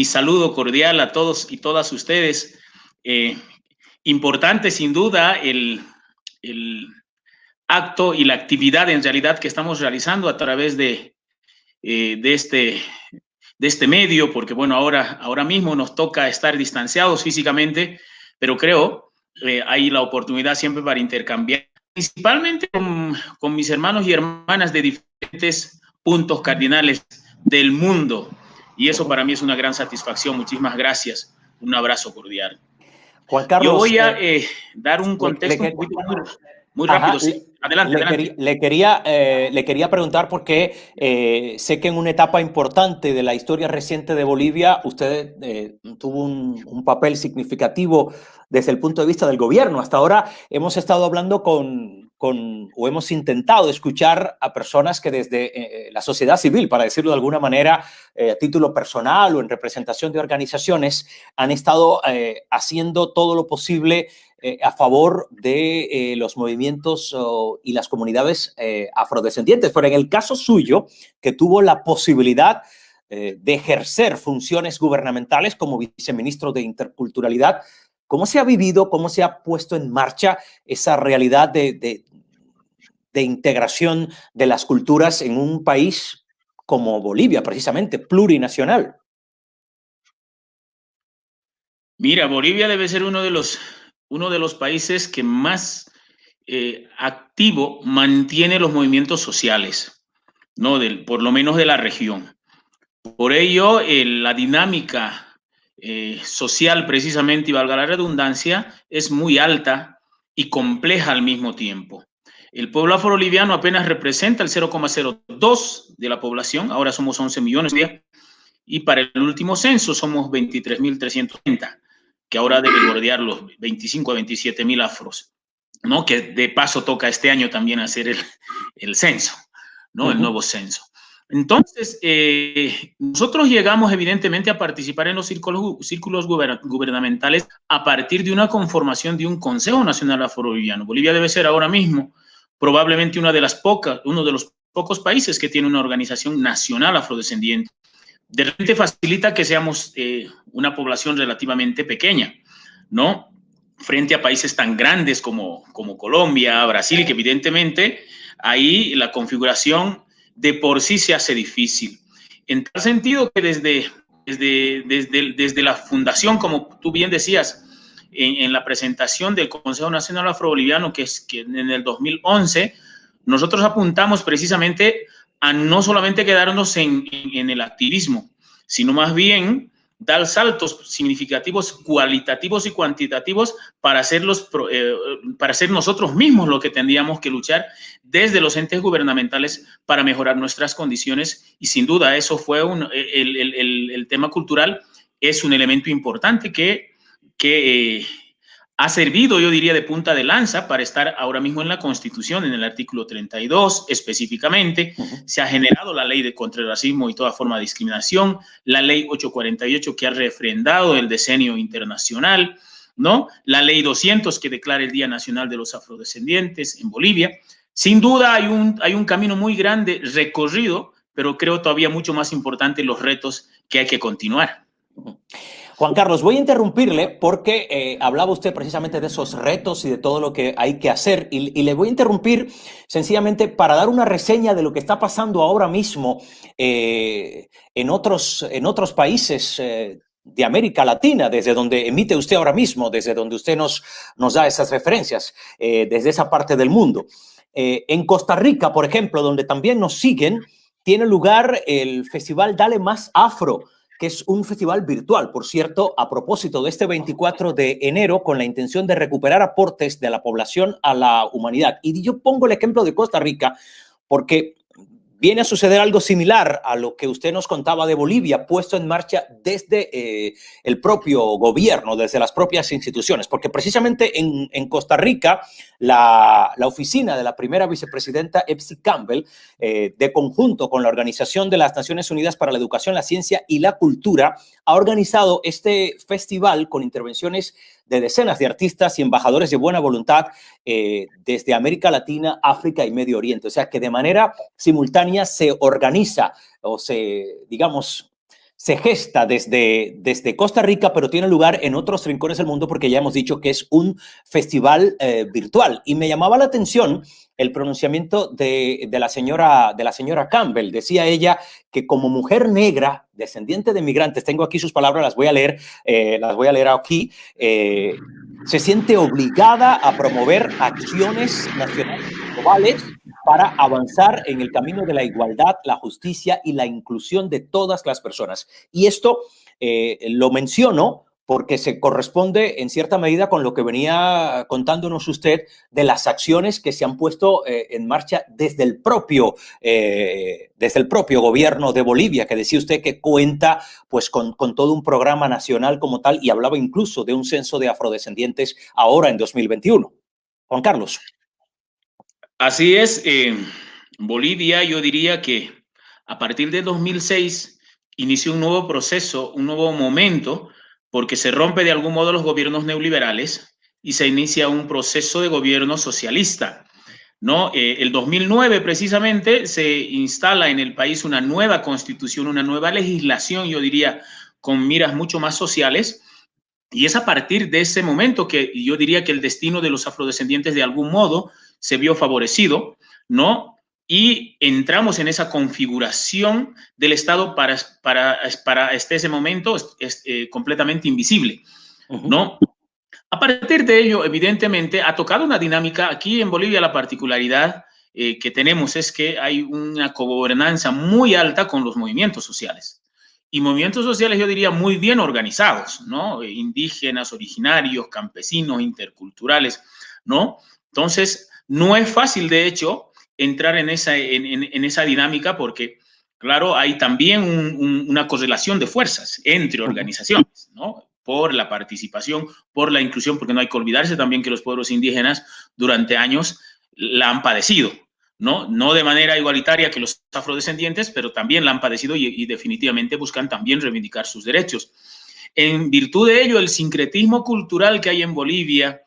saludo cordial a todos y todas ustedes. Importante, sin duda, el acto y la actividad en realidad que estamos realizando a través de este medio, porque bueno, ahora mismo nos toca estar distanciados físicamente, pero creo hay la oportunidad siempre para intercambiar, principalmente con mis hermanos y hermanas de diferentes puntos cardinales del mundo, y eso para mí es una gran satisfacción. Muchísimas gracias, un abrazo cordial. Juan Carlos, yo voy a dar un contexto un poquito muy rápido. Sí. Adelante. Le quería preguntar porque sé que en una etapa importante de la historia reciente de Bolivia usted tuvo un papel significativo desde el punto de vista del gobierno. Hasta ahora hemos estado hablando con o hemos intentado escuchar a personas que desde la sociedad civil, para decirlo de alguna manera, a título personal o en representación de organizaciones, han estado haciendo todo lo posible a favor de los movimientos y las comunidades afrodescendientes. Pero en el caso suyo, que tuvo la posibilidad de ejercer funciones gubernamentales como viceministro de Interculturalidad, ¿cómo se ha vivido, cómo se ha puesto en marcha esa realidad de integración de las culturas en un país como Bolivia, precisamente, plurinacional? Mira, Bolivia debe ser uno de los países que más activo mantiene los movimientos sociales, ¿no? Por lo menos de la región. Por ello, la dinámica social, precisamente, y valga la redundancia, es muy alta y compleja al mismo tiempo. El pueblo afroboliviano apenas representa el 0,02 de la población, ahora somos 11 millones, y para el último censo somos 23.330, que ahora debe bordear los 25 a 27.000 afros, ¿no? Que de paso toca este año también hacer el censo, ¿no? El nuevo censo. Entonces, nosotros llegamos evidentemente a participar en los círculos gubernamentales a partir de una conformación de un Consejo Nacional Afroboliviano. Bolivia debe ser ahora mismo probablemente uno de los pocos países que tiene una organización nacional afrodescendiente. De repente facilita que seamos una población relativamente pequeña, ¿no? Frente a países tan grandes como Colombia, Brasil, que evidentemente ahí la configuración de por sí se hace difícil. En tal sentido que desde la fundación, como tú bien decías, en la presentación del Consejo Nacional Afroboliviano, que en el 2011, nosotros apuntamos precisamente a no solamente quedarnos en el activismo, sino más bien dar saltos significativos, cualitativos y cuantitativos para ser nosotros mismos lo que tendríamos que luchar desde los entes gubernamentales para mejorar nuestras condiciones. Y sin duda eso fue el tema cultural es un elemento importante que ha servido, yo diría, de punta de lanza para estar ahora mismo en la Constitución, en el artículo 32 específicamente. Se ha generado la ley contra el racismo y toda forma de discriminación, la ley 848 que ha refrendado el decenio internacional, ¿no? La ley 200 que declara el Día Nacional de los Afrodescendientes en Bolivia. Sin duda hay un camino muy grande recorrido, pero creo todavía mucho más importante los retos que hay que continuar. Juan Carlos, voy a interrumpirle porque hablaba usted precisamente de esos retos y de todo lo que hay que hacer y le voy a interrumpir sencillamente para dar una reseña de lo que está pasando ahora mismo en otros países de América Latina, desde donde emite usted ahora mismo, desde donde usted nos da esas referencias, desde esa parte del mundo. En Costa Rica, por ejemplo, donde también nos siguen, tiene lugar el Festival Dale Más Afro, que es un festival virtual, por cierto, a propósito de este 24 de enero, con la intención de recuperar aportes de la población a la humanidad. Y yo pongo el ejemplo de Costa Rica porque viene a suceder algo similar a lo que usted nos contaba de Bolivia, puesto en marcha desde el propio gobierno, desde las propias instituciones, porque precisamente en Costa Rica, la oficina de la primera vicepresidenta Epsi Campbell, de conjunto con la Organización de las Naciones Unidas para la Educación, la Ciencia y la Cultura, ha organizado este festival con intervenciones de decenas de artistas y embajadores de buena voluntad desde América Latina, África y Medio Oriente. O sea que de manera simultánea se organiza o se gesta desde Costa Rica, pero tiene lugar en otros rincones del mundo porque ya hemos dicho que es un festival virtual. Y me llamaba la atención el pronunciamiento de la señora Campbell. Decía ella que como mujer negra, descendiente de migrantes, tengo aquí sus palabras, las voy a leer aquí, se siente obligada a promover acciones nacionales y globales para avanzar en el camino de la igualdad, la justicia y la inclusión de todas las personas. Y esto lo menciono porque se corresponde en cierta medida con lo que venía contándonos usted de las acciones que se han puesto en marcha desde el propio gobierno de Bolivia, que decía usted que cuenta pues con todo un programa nacional como tal y hablaba incluso de un censo de afrodescendientes ahora en 2021. Juan Carlos. Así es, Bolivia, yo diría que a partir de 2006 inició un nuevo proceso, un nuevo momento, porque se rompe de algún modo los gobiernos neoliberales y se inicia un proceso de gobierno socialista, ¿no? El 2009 precisamente se instala en el país una nueva constitución, una nueva legislación, yo diría, con miras mucho más sociales. Y es a partir de ese momento que yo diría que el destino de los afrodescendientes de algún modo se vio favorecido, ¿no? Y entramos en esa configuración del Estado para ese momento completamente invisible, ¿no? A partir de ello, evidentemente, ha tocado una dinámica. Aquí en Bolivia la particularidad que tenemos es que hay una cogobernanza muy alta con los movimientos sociales. Y movimientos sociales, yo diría, muy bien organizados, ¿no? Indígenas, originarios, campesinos, interculturales, ¿no? Entonces, no es fácil, de hecho, entrar en esa dinámica porque, claro, hay también una correlación de fuerzas entre organizaciones, ¿no? Por la participación, por la inclusión, porque no hay que olvidarse también que los pueblos indígenas durante años la han padecido, ¿no? No de manera igualitaria que los afrodescendientes, pero también la han padecido y definitivamente buscan también reivindicar sus derechos. En virtud de ello, el sincretismo cultural que hay en Bolivia,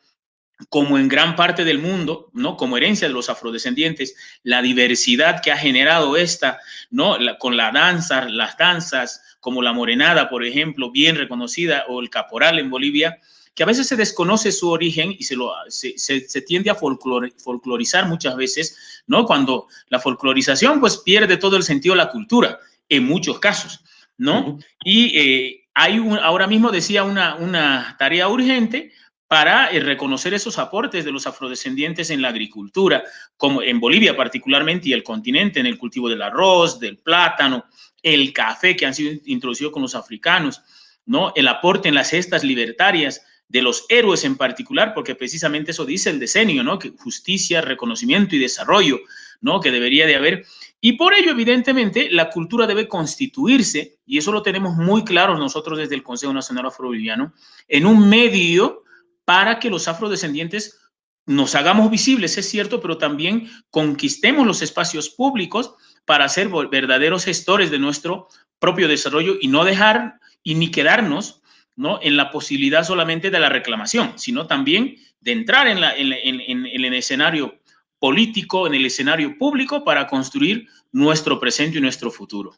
como en gran parte del mundo, ¿no? Como herencia de los afrodescendientes, la diversidad que ha generado esta, ¿no? Con la danza, las danzas, como la morenada, por ejemplo, bien reconocida, o el caporal en Bolivia, que a veces se desconoce su origen y se tiende a folclorizar muchas veces, ¿no? Cuando la folclorización, pues, pierde todo el sentido de la cultura, en muchos casos, ¿no? Y ahora mismo decía una tarea urgente para reconocer esos aportes de los afrodescendientes en la agricultura, como en Bolivia particularmente y el continente, en el cultivo del arroz, del plátano, el café que han sido introducidos con los africanos, ¿no? El aporte en las gestas libertarias de los héroes en particular, porque precisamente eso dice el decenio, ¿no? Que justicia, reconocimiento y desarrollo, ¿no? Que debería de haber. Y por ello, evidentemente, la cultura debe constituirse, y eso lo tenemos muy claro nosotros desde el Consejo Nacional Afroboliviano, en un medio para que los afrodescendientes nos hagamos visibles, es cierto, pero también conquistemos los espacios públicos para ser verdaderos gestores de nuestro propio desarrollo y no dejar y ni quedarnos, ¿no? En la posibilidad solamente de la reclamación, sino también de entrar en el escenario político, en el escenario público para construir nuestro presente y nuestro futuro.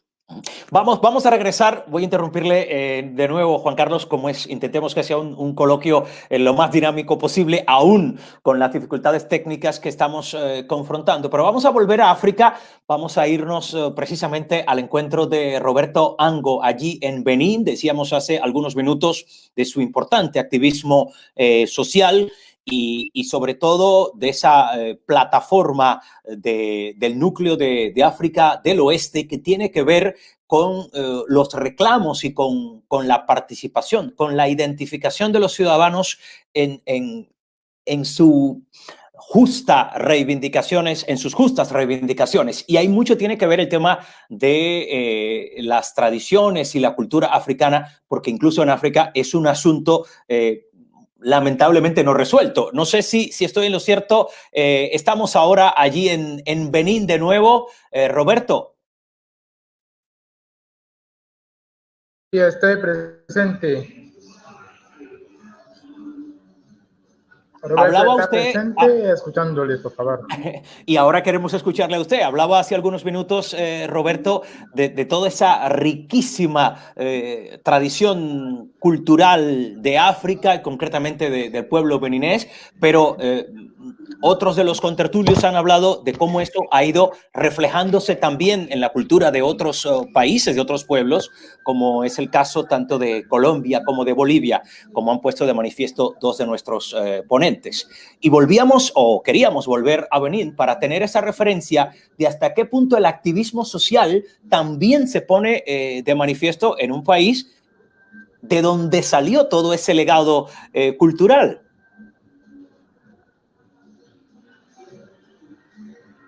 Vamos a regresar. Voy a interrumpirle de nuevo, Juan Carlos, intentemos que sea un coloquio lo más dinámico posible, aún con las dificultades técnicas que estamos confrontando. Pero vamos a volver a África, vamos a irnos precisamente al encuentro de Roberto Ango allí en Benín. Decíamos hace algunos minutos de su importante activismo social. Y sobre todo de esa plataforma del núcleo de África del Oeste que tiene que ver con los reclamos y con la participación, con la identificación de los ciudadanos en sus justas reivindicaciones. Y ahí mucho tiene que ver el tema de las tradiciones y la cultura africana, porque incluso en África es un asunto lamentablemente no resuelto. No sé si estoy en lo cierto. Estamos ahora allí en Benín de nuevo. Roberto. Sí, estoy presente. Roberto, hablaba está usted presente, escuchándole, por favor. Y ahora queremos escucharle a usted. Hablaba hace algunos minutos, Roberto, de toda esa riquísima tradición cultural de África, y concretamente del pueblo beninés, pero otros de los contertulios han hablado de cómo esto ha ido reflejándose también en la cultura de otros países, de otros pueblos, como es el caso tanto de Colombia como de Bolivia, como han puesto de manifiesto dos de nuestros ponentes. Y queríamos volver a Benín para tener esa referencia de hasta qué punto el activismo social también se pone de manifiesto en un país de donde salió todo ese legado cultural.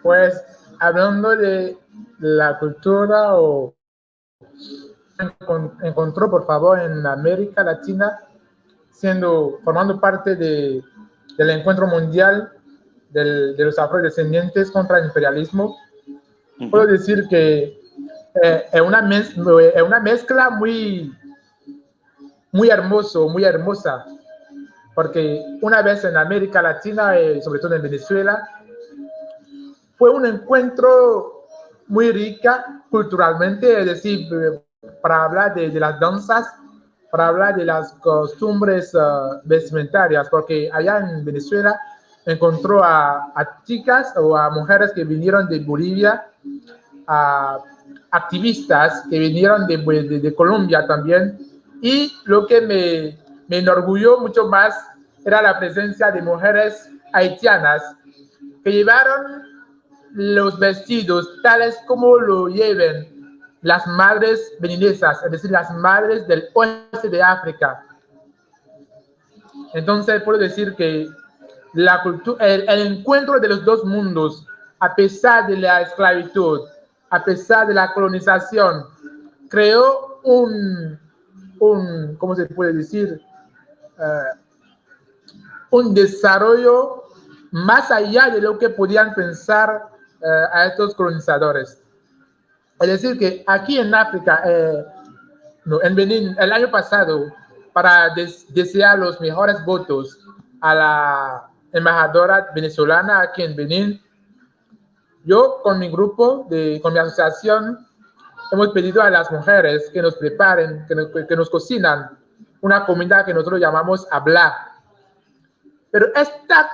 Pues hablando de la cultura o encontró, por favor, en América Latina, formando parte del encuentro mundial de los afrodescendientes contra el imperialismo, puedo decir que es una mezcla muy hermosa, porque una vez en América Latina, sobre todo en Venezuela, fue un encuentro muy rica culturalmente, es decir, para hablar de las danzas, para hablar de las costumbres vestimentarias, porque allá en Venezuela encontró a chicas o a mujeres que vinieron de Bolivia, a activistas que vinieron de Colombia también, y lo que me enorgulló mucho más era la presencia de mujeres haitianas que llevaron los vestidos tales como lo lleven las madres beninesas, es decir, las madres del oeste de África. Entonces puedo decir que el encuentro de los dos mundos, a pesar de la esclavitud, a pesar de la colonización, creó ¿cómo se puede decir? Un desarrollo más allá de lo que podían pensar a estos colonizadores. Es decir, que aquí en África, en Benín, el año pasado, para desear los mejores votos a la embajadora venezolana aquí en Benín, yo con mi grupo, con mi asociación, hemos pedido a las mujeres que nos preparen, que nos cocinan una comida que nosotros llamamos habla. Pero esta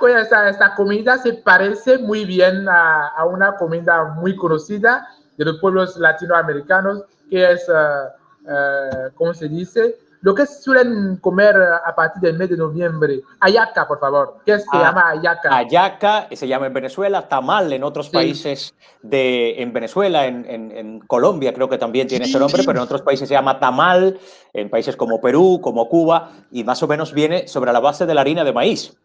comida se parece muy bien a una comida muy conocida de los pueblos latinoamericanos, que es, ¿cómo se dice? Lo que suelen comer a partir del mes de noviembre. Hallaca, por favor. ¿Qué se llama hallaca? Hallaca, se llama en Venezuela, tamal en otros países en Venezuela, en Colombia creo que también tiene ese nombre, pero en otros países se llama tamal, en países como Perú, como Cuba, y más o menos viene sobre la base de la harina de maíz.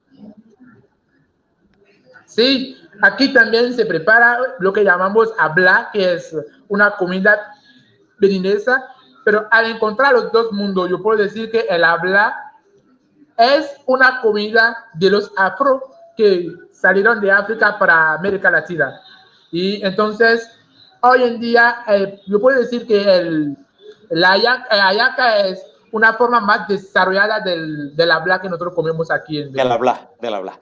Sí, aquí también se prepara lo que llamamos habla, que es una comida beninesa, pero al encontrar los dos mundos, yo puedo decir que el habla es una comida de los afro que salieron de África para América Latina. Y entonces, hoy en día, yo puedo decir que la hallaca es una forma más desarrollada del habla que nosotros comemos aquí en Venezuela. Del habla.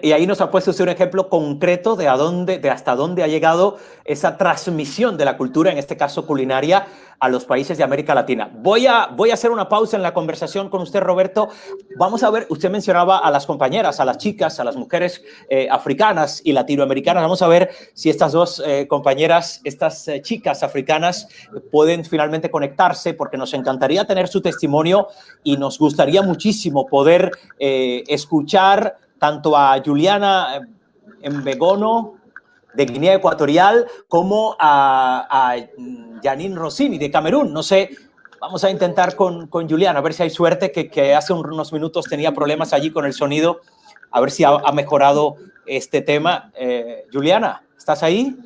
Y ahí nos ha puesto usted un ejemplo concreto de hasta dónde ha llegado esa transmisión de la cultura, en este caso culinaria, a los países de América Latina. Voy a hacer una pausa en la conversación con usted, Roberto. Vamos a ver, usted mencionaba a las compañeras, a las chicas, a las mujeres africanas y latinoamericanas. Vamos a ver si estas dos compañeras, estas chicas africanas pueden finalmente conectarse, porque nos encantaría tener su testimonio y nos gustaría muchísimo poder escuchar tanto a Juliana Mbegono de Guinea Ecuatorial como a Janine Rossini de Camerún. No sé, vamos a intentar con Juliana, a ver si hay suerte, que hace unos minutos tenía problemas allí con el sonido, a ver si ha mejorado este tema. Juliana, ¿estás ahí?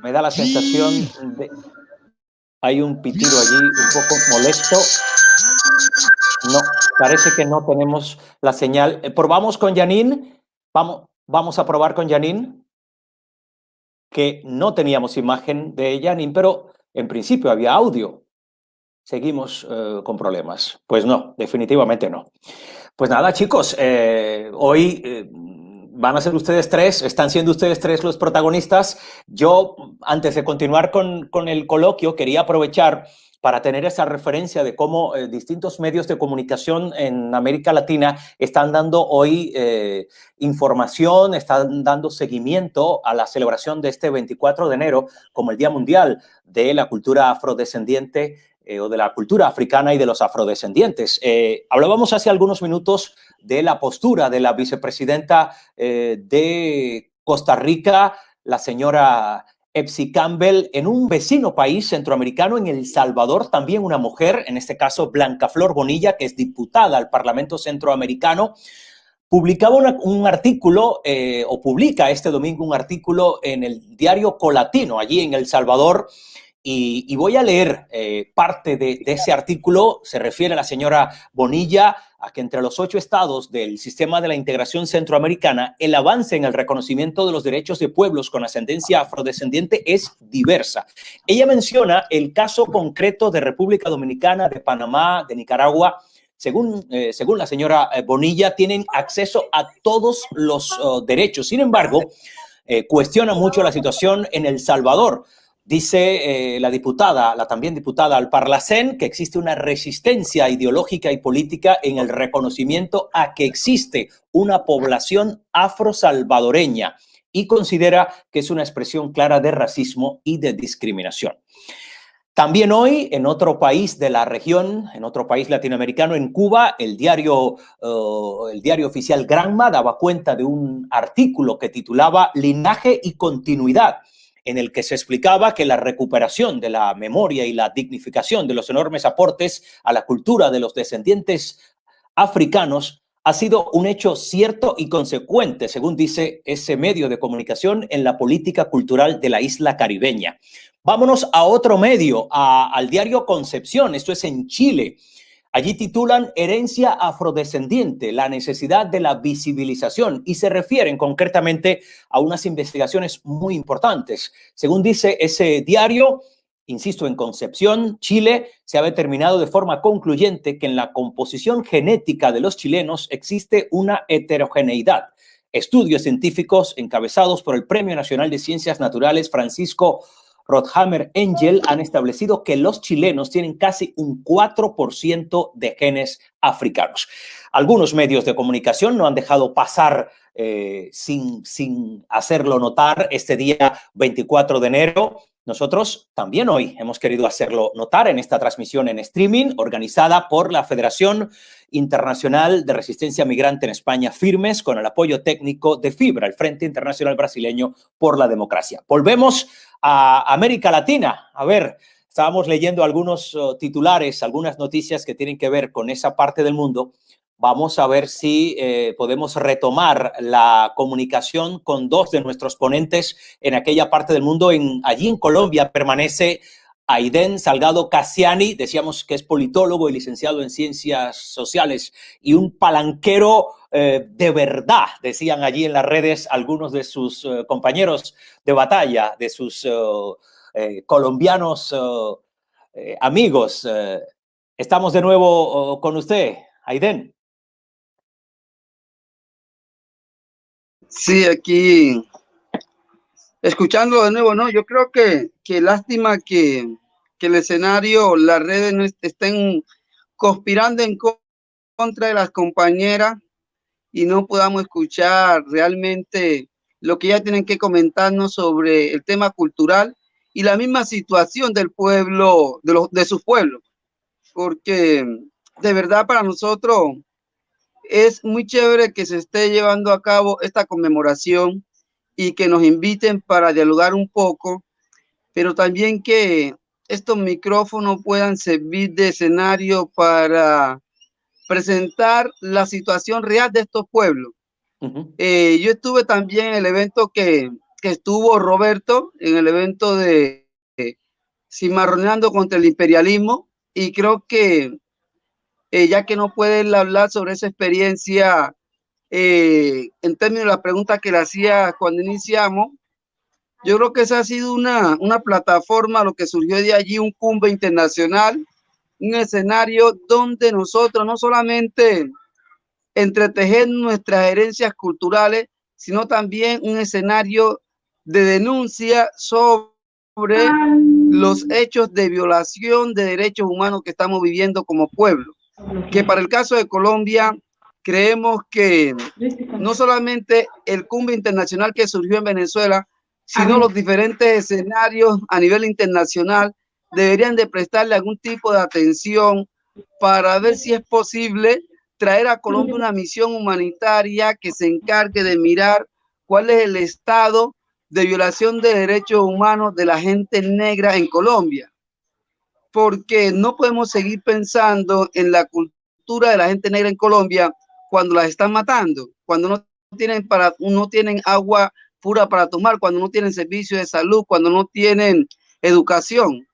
Me da la sensación de... Hay un pitido allí un poco molesto. No, parece que no tenemos la señal. Probamos con Janine. Vamos a probar con Janine, que no teníamos imagen de Janine, pero en principio había audio. Seguimos con problemas. Pues no, definitivamente no. Pues nada, chicos, hoy van a ser ustedes tres, están siendo ustedes tres los protagonistas. Yo, antes de continuar con el coloquio, quería aprovechar para tener esa referencia de cómo distintos medios de comunicación en América Latina están dando hoy información, están dando seguimiento a la celebración de este 24 de enero como el Día Mundial de la Cultura Afrodescendiente o de la cultura africana y de los afrodescendientes. Hablábamos hace algunos minutos de la postura de la vicepresidenta de Costa Rica, la señora Epsi Campbell, en un vecino país centroamericano, en El Salvador, también una mujer, en este caso Blanca Flor Bonilla, que es diputada al Parlamento Centroamericano, publicaba un artículo, o publica este domingo un artículo en el diario Colatino, allí en El Salvador, Y voy a leer parte de ese artículo. Se refiere a la señora Bonilla a que entre los 8 estados del sistema de la integración centroamericana, el avance en el reconocimiento de los derechos de pueblos con ascendencia afrodescendiente es diversa. Ella menciona el caso concreto de República Dominicana, de Panamá, de Nicaragua. Según la señora Bonilla, tienen acceso a todos los derechos. Sin embargo, cuestiona mucho la situación en El Salvador. Dice la también diputada Alparlacén, que existe una resistencia ideológica y política en el reconocimiento a que existe una población afrosalvadoreña y considera que es una expresión clara de racismo y de discriminación. También hoy, en otro país de la región, en otro país latinoamericano, en Cuba, el diario oficial Granma daba cuenta de un artículo que titulaba Linaje y Continuidad, en el que se explicaba que la recuperación de la memoria y la dignificación de los enormes aportes a la cultura de los descendientes africanos ha sido un hecho cierto y consecuente, según dice ese medio de comunicación, en la política cultural de la isla caribeña. Vámonos a otro medio, al diario Concepción, esto es en Chile. Allí titulan Herencia afrodescendiente, la necesidad de la visibilización, y se refieren concretamente a unas investigaciones muy importantes. Según dice ese diario, insisto, en Concepción, Chile, se ha determinado de forma concluyente que en la composición genética de los chilenos existe una heterogeneidad. Estudios científicos encabezados por el Premio Nacional de Ciencias Naturales Francisco Rothammer Engel han establecido que los chilenos tienen casi un 4% de genes africanos. Algunos medios de comunicación no han dejado pasar sin hacerlo notar este día 24 de enero. Nosotros también hoy hemos querido hacerlo notar en esta transmisión en streaming organizada por la Federación Internacional de Resistencia Migrante en España, Firmes, con el apoyo técnico de FIBRA, el Frente Internacional Brasileño por la Democracia. Volvemos a América Latina. A ver, estábamos leyendo algunos titulares, algunas noticias que tienen que ver con esa parte del mundo. Vamos a ver si podemos retomar la comunicación con 2 de nuestros ponentes en aquella parte del mundo. Allí en Colombia permanece Aiden Salgado Cassiani, decíamos que es politólogo y licenciado en Ciencias Sociales y un palanquero de verdad, decían allí en las redes algunos de sus compañeros de batalla, de sus colombianos amigos. Estamos de nuevo con usted, Aiden. Sí, aquí escuchando de nuevo, no, yo creo que lástima que el escenario, las redes no estén conspirando en contra de las compañeras y no podamos escuchar realmente lo que ellas tienen que comentarnos sobre el tema cultural y la misma situación del pueblo, de sus pueblos, porque de verdad para nosotros es muy chévere que se esté llevando a cabo esta conmemoración y que nos inviten para dialogar un poco, pero también que estos micrófonos puedan servir de escenario para presentar la situación real de estos pueblos. Yo estuve también en el evento que estuvo Roberto, en el evento de Cimarroneando contra el imperialismo, y creo que ya que no puede hablar sobre esa experiencia en términos de la pregunta que le hacía cuando iniciamos, yo creo que esa ha sido una plataforma, lo que surgió de allí, un cumbre internacional, un escenario donde nosotros no solamente entretejer nuestras herencias culturales, sino también un escenario de denuncia sobre los hechos de violación de derechos humanos que estamos viviendo como pueblo. Que para el caso de Colombia, creemos que no solamente el cumbre internacional que surgió en Venezuela, sino los diferentes escenarios a nivel internacional deberían de prestarle algún tipo de atención para ver si es posible traer a Colombia una misión humanitaria que se encargue de mirar cuál es el estado de violación de derechos humanos de la gente negra en Colombia. Porque no podemos seguir pensando en la cultura de la gente negra en Colombia cuando las están matando, cuando no tienen agua pura para tomar, cuando no tienen servicio de salud, cuando no tienen educación.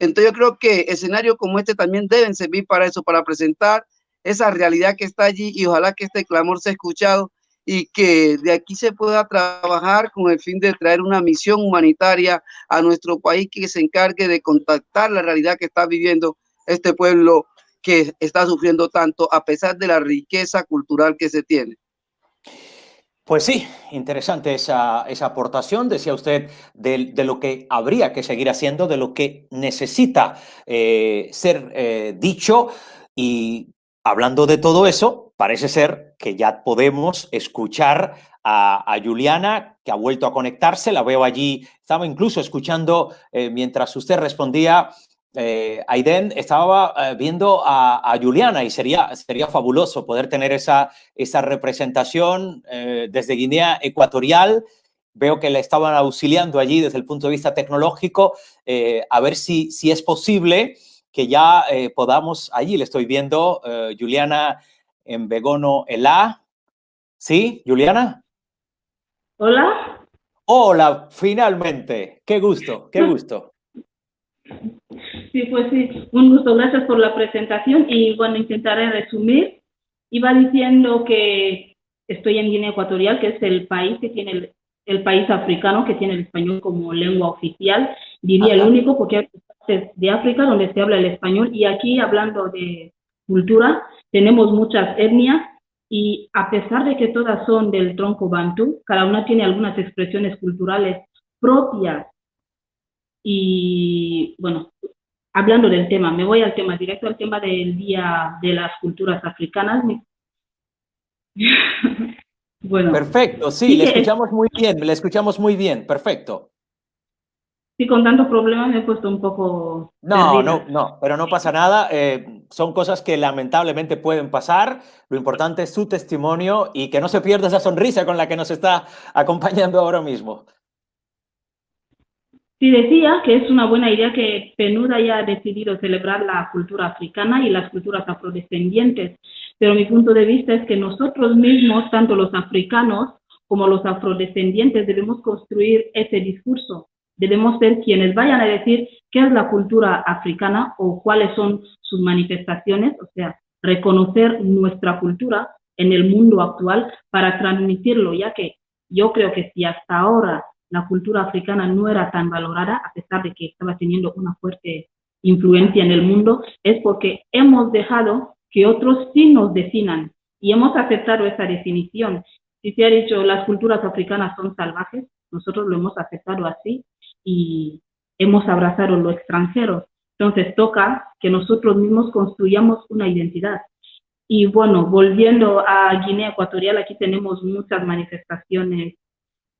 Entonces yo creo que escenarios como este también deben servir para eso, para presentar esa realidad que está allí, y ojalá que este clamor sea escuchado y que de aquí se pueda trabajar con el fin de traer una misión humanitaria a nuestro país que se encargue de contactar la realidad que está viviendo este pueblo que está sufriendo tanto a pesar de la riqueza cultural que se tiene. Pues sí, interesante esa aportación. Decía usted de lo que habría que seguir haciendo, de lo que necesita ser dicho. Y hablando de todo eso, parece ser que ya podemos escuchar a Juliana, que ha vuelto a conectarse. La veo allí, estaba incluso escuchando mientras usted respondía. Aiden, estaba viendo a Juliana y sería fabuloso poder tener esa representación desde Guinea Ecuatorial. Veo que le estaban auxiliando allí desde el punto de vista tecnológico, a ver si es posible que ya podamos, allí le estoy viendo, Juliana en Begono Elá. ¿Sí, Juliana? Hola. Hola, finalmente. Qué gusto, qué gusto. Sí, pues sí, un gusto, gracias por la presentación y bueno, intentaré resumir. Iba diciendo que estoy en Guinea Ecuatorial, que es el país que tiene el país africano que tiene el español como lengua oficial, diría el único, porque hay partes de África donde se habla el español, y aquí hablando de cultura, tenemos muchas etnias y a pesar de que todas son del tronco bantú, cada una tiene algunas expresiones culturales propias. Y bueno, hablando del tema, me voy al tema, directo al tema del Día de las Culturas Africanas. Bueno. Perfecto, sí, le escuchamos muy bien, perfecto. Sí, con tanto problema me he puesto un poco... No, pero no pasa nada. Son cosas que lamentablemente pueden pasar. Lo importante es su testimonio y que no se pierda esa sonrisa con la que nos está acompañando ahora mismo. Sí, decía que es una buena idea que PNUD haya decidido celebrar la cultura africana y las culturas afrodescendientes, pero mi punto de vista es que nosotros mismos, tanto los africanos como los afrodescendientes, debemos construir ese discurso. Debemos ser quienes vayan a decir qué es la cultura africana o cuáles son sus manifestaciones, o sea, reconocer nuestra cultura en el mundo actual para transmitirlo, ya que yo creo que si hasta ahora la cultura africana no era tan valorada, a pesar de que estaba teniendo una fuerte influencia en el mundo, es porque hemos dejado que otros sí nos definan y hemos aceptado esa definición. Si se ha dicho las culturas africanas son salvajes, nosotros lo hemos aceptado así y hemos abrazado lo extranjero. Entonces toca que nosotros mismos construyamos una identidad. Y bueno, volviendo a Guinea Ecuatorial, aquí tenemos muchas manifestaciones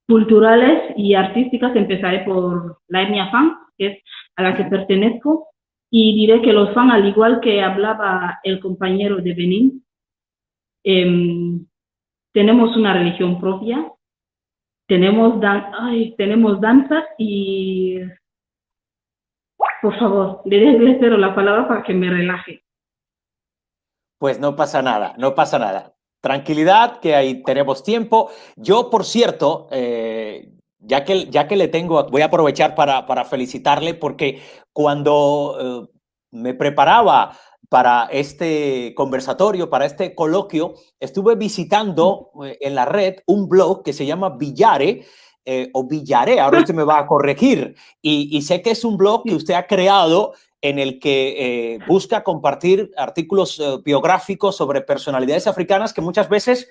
culturales y artísticas. Empezaré por la etnia Fang, que es a la que pertenezco, y diré que los Fang, al igual que hablaba el compañero de Benín, tenemos una religión propia, tenemos danzas y, por favor, le cedo la palabra para que me relaje. Pues no pasa nada, no pasa nada. Tranquilidad, que ahí tenemos tiempo. Yo, por cierto, ya que le tengo, voy a aprovechar para felicitarle, porque cuando me preparaba para este conversatorio, para este coloquio, estuve visitando en la red un blog que se llama Villare, o Villaré, ahora usted me va a corregir, y sé que es un blog que usted ha creado en el que busca compartir artículos biográficos sobre personalidades africanas que muchas veces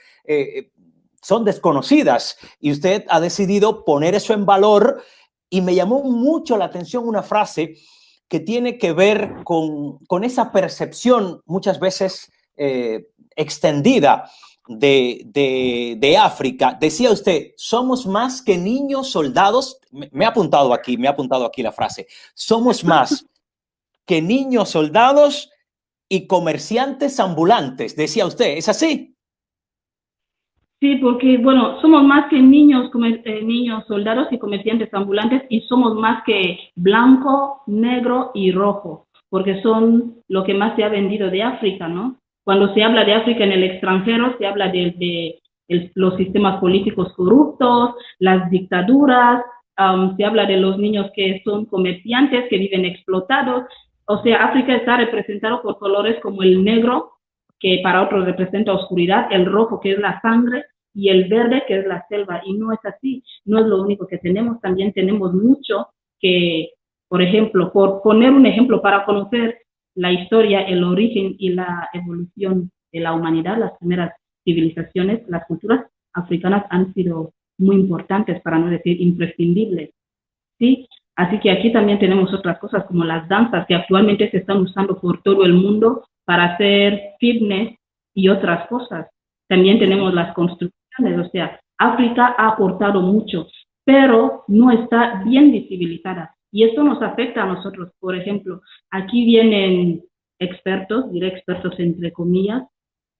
son desconocidas, y usted ha decidido poner eso en valor, y me llamó mucho la atención una frase que tiene que ver con esa percepción muchas veces extendida de África. Decía usted, somos más que niños soldados. Me ha apuntado aquí la frase. Somos más que niños soldados y comerciantes ambulantes, decía usted. ¿Es así? Sí, porque, bueno, somos más que niños soldados y comerciantes ambulantes, y somos más que blanco, negro y rojo, porque son lo que más se ha vendido de África, ¿no? Cuando se habla de África en el extranjero, se habla de los sistemas políticos corruptos, las dictaduras, se habla de los niños que son comerciantes, que viven explotados. O sea, África está representado por colores como el negro, que para otros representa oscuridad, el rojo, que es la sangre, y el verde, que es la selva. Y no es así, no es lo único que tenemos, también tenemos mucho que, por ejemplo, por poner un ejemplo, para conocer la historia, el origen y la evolución de la humanidad, las primeras civilizaciones, las culturas africanas han sido muy importantes, para no decir imprescindibles, ¿sí? Así que aquí también tenemos otras cosas como las danzas que actualmente se están usando por todo el mundo para hacer fitness y otras cosas. También tenemos las construcciones, o sea, África ha aportado mucho, pero no está bien visibilizada. Y esto nos afecta a nosotros. Por ejemplo, aquí vienen expertos, diré expertos entre comillas,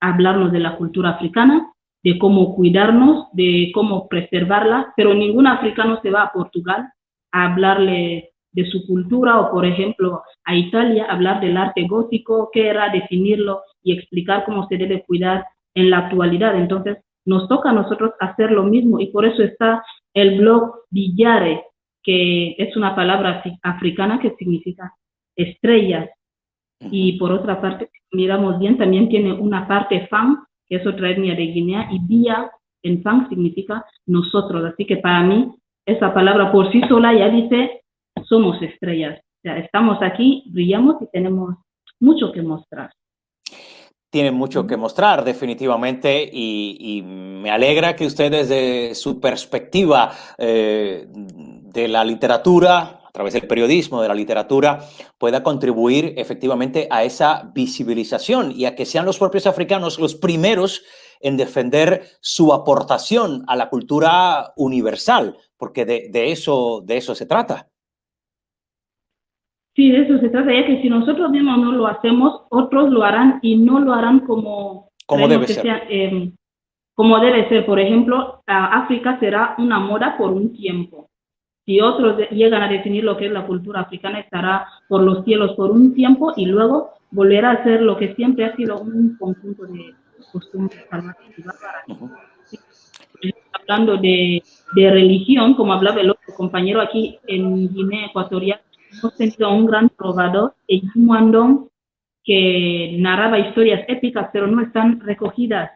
a hablarnos de la cultura africana, de cómo cuidarnos, de cómo preservarla, pero ningún africano se va a Portugal a hablarle de su cultura, o por ejemplo a Italia, hablar del arte gótico, qué era, definirlo y explicar cómo se debe cuidar en la actualidad. Entonces nos toca a nosotros hacer lo mismo, y por eso está el blog Billare, que es una palabra africana que significa estrellas. Y por otra parte, si miramos bien, también tiene una parte Fang, que es otra etnia de Guinea, y Bia en Fang significa nosotros. Así que para mí, esa palabra por sí sola ya dice, somos estrellas. O sea, estamos aquí, brillamos y tenemos mucho que mostrar. Tienen mucho que mostrar, definitivamente, y me alegra que usted, desde su perspectiva de la literatura, a través del periodismo, de la literatura, pueda contribuir efectivamente a esa visibilización y a que sean los propios africanos los primeros en defender su aportación a la cultura universal, porque de eso se trata. Sí, de eso se trata, ya que si nosotros mismos no lo hacemos, otros lo harán, y no lo harán como debe ser. Como debe ser. Por ejemplo, África será una moda por un tiempo. Si otros llegan a definir lo que es la cultura africana, estará por los cielos por un tiempo, y luego volverá a ser lo que siempre ha sido un conjunto de costumbres salvajes y bárbaras. Hablando de religión, como hablaba el otro compañero, aquí en Guinea Ecuatorial hemos tenido un gran trovador, Eyimwandong, que narraba historias épicas, pero no están recogidas,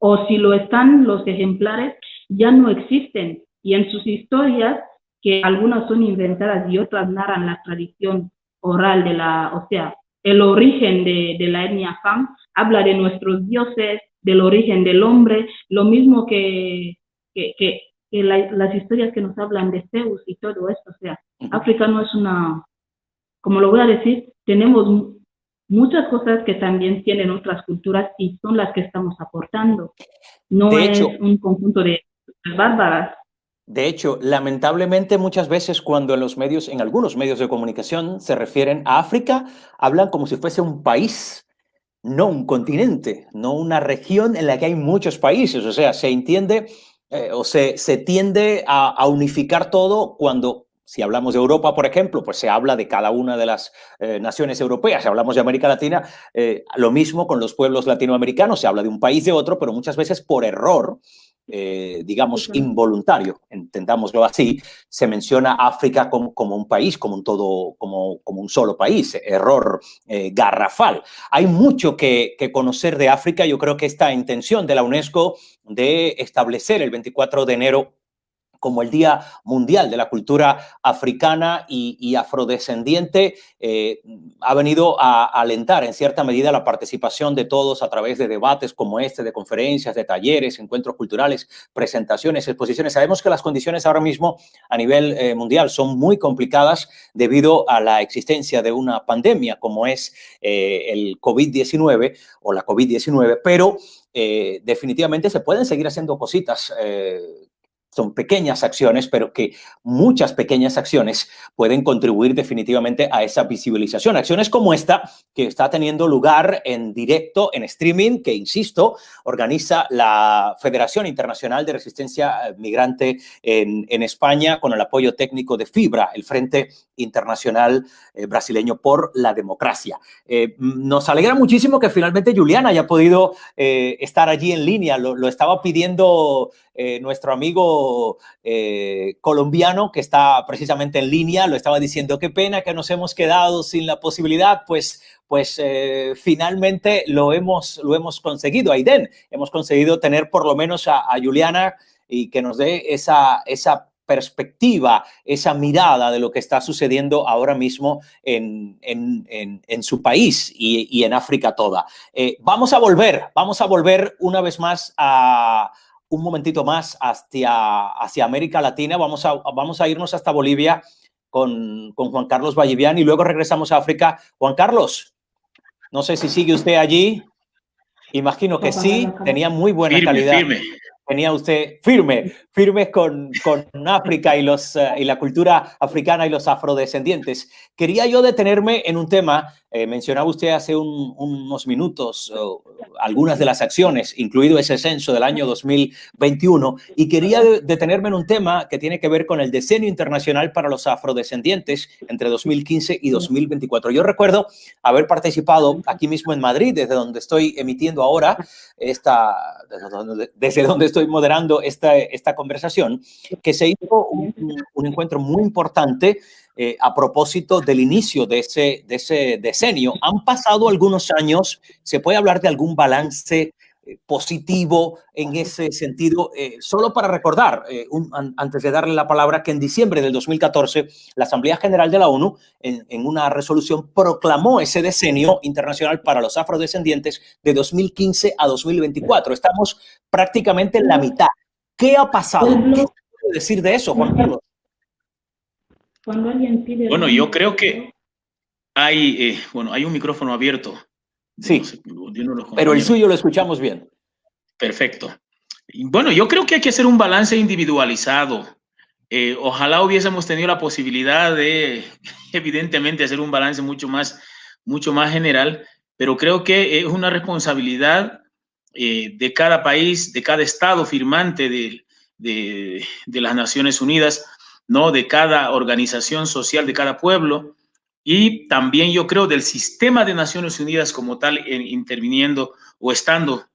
o si lo están, los ejemplares ya no existen, y en sus historias, que algunas son inventadas y otras narran la tradición oral o sea, el origen de la etnia Fang, habla de nuestros dioses, del origen del hombre, lo mismo que las historias que nos hablan de Zeus y todo esto. O sea, África no es como lo voy a decir, tenemos muchas cosas que también tienen otras culturas y son las que estamos aportando. No es un conjunto de bárbaras. De hecho, lamentablemente, muchas veces cuando en algunos medios de comunicación se refieren a África, hablan como si fuese un país, no un continente, no una región en la que hay muchos países. O sea, se entiende o se tiende a unificar todo cuando, si hablamos de Europa, por ejemplo, pues se habla de cada una de las naciones europeas. Si hablamos de América Latina, lo mismo con los pueblos latinoamericanos, se habla de un país de otro, pero muchas veces por error, digamos, involuntario, entendámoslo así, se menciona África como un país, como un solo país. Error garrafal. Hay mucho que conocer de África. Yo creo que esta intención de la UNESCO de establecer el 24 de enero como el Día Mundial de la Cultura Africana y Afrodescendiente, ha venido a alentar en cierta medida la participación de todos a través de debates como este, de conferencias, de talleres, encuentros culturales, presentaciones, exposiciones. Sabemos que las condiciones ahora mismo a nivel mundial son muy complicadas debido a la existencia de una pandemia como es el COVID-19 o la COVID-19, pero definitivamente se pueden seguir haciendo cositas. Son pequeñas acciones, pero que muchas pequeñas acciones pueden contribuir definitivamente a esa visibilización. Acciones como esta, que está teniendo lugar en directo, en streaming, que, insisto, organiza la Federación Internacional de Resistencia Migrante en España, con el apoyo técnico de FIBRA, el Frente Internacional Brasileño por la Democracia. Nos alegra muchísimo que finalmente Juliana haya podido estar allí en línea. Lo estaba pidiendo nuestro amigo amigo colombiano que está precisamente en línea lo estaba diciendo, qué pena que nos hemos quedado sin la posibilidad, pues finalmente lo hemos conseguido, Aiden, hemos conseguido tener por lo menos a Juliana y que nos dé esa perspectiva, esa mirada de lo que está sucediendo ahora mismo en su país y en África toda. Vamos a volver una vez más un momentito más hacia América Latina. Vamos a irnos hasta Bolivia con Juan Carlos Vallivian y luego regresamos a África. Juan Carlos, no sé si sigue usted allí. Imagino que sí, tenía muy buena calidad. Firme. Tenía usted firme con África y la cultura africana y los afrodescendientes. Quería yo detenerme en un tema, mencionaba usted hace unos minutos algunas de las acciones, incluido ese censo del año 2021, y quería detenerme en un tema que tiene que ver con el Decenio Internacional para los Afrodescendientes entre 2015 y 2024. Yo recuerdo haber participado aquí mismo en Madrid, desde donde estoy emitiendo ahora, desde donde estoy moderando esta conversación, que se hizo un encuentro muy importante a propósito del inicio de ese decenio. Han pasado algunos años, ¿se puede hablar de algún balance positivo en ese sentido? Solo para recordar, antes de darle la palabra, que en diciembre del 2014 la Asamblea General de la ONU, en una resolución, proclamó ese decenio internacional para los afrodescendientes de 2015 a 2024. Estamos prácticamente en la mitad. ¿Qué ha pasado? ¿Qué se puede decir de eso, Juan Carlos? Bueno, yo creo que hay un micrófono abierto. Sí, pero el suyo lo escuchamos bien. Perfecto. Bueno, yo creo que hay que hacer un balance individualizado. Ojalá hubiésemos tenido la posibilidad de, evidentemente, hacer un balance mucho más general, pero creo que es una responsabilidad de cada país, de cada estado firmante de las Naciones Unidas, ¿no? De cada organización social, de cada pueblo, y también yo creo del sistema de Naciones Unidas como tal, interviniendo o estando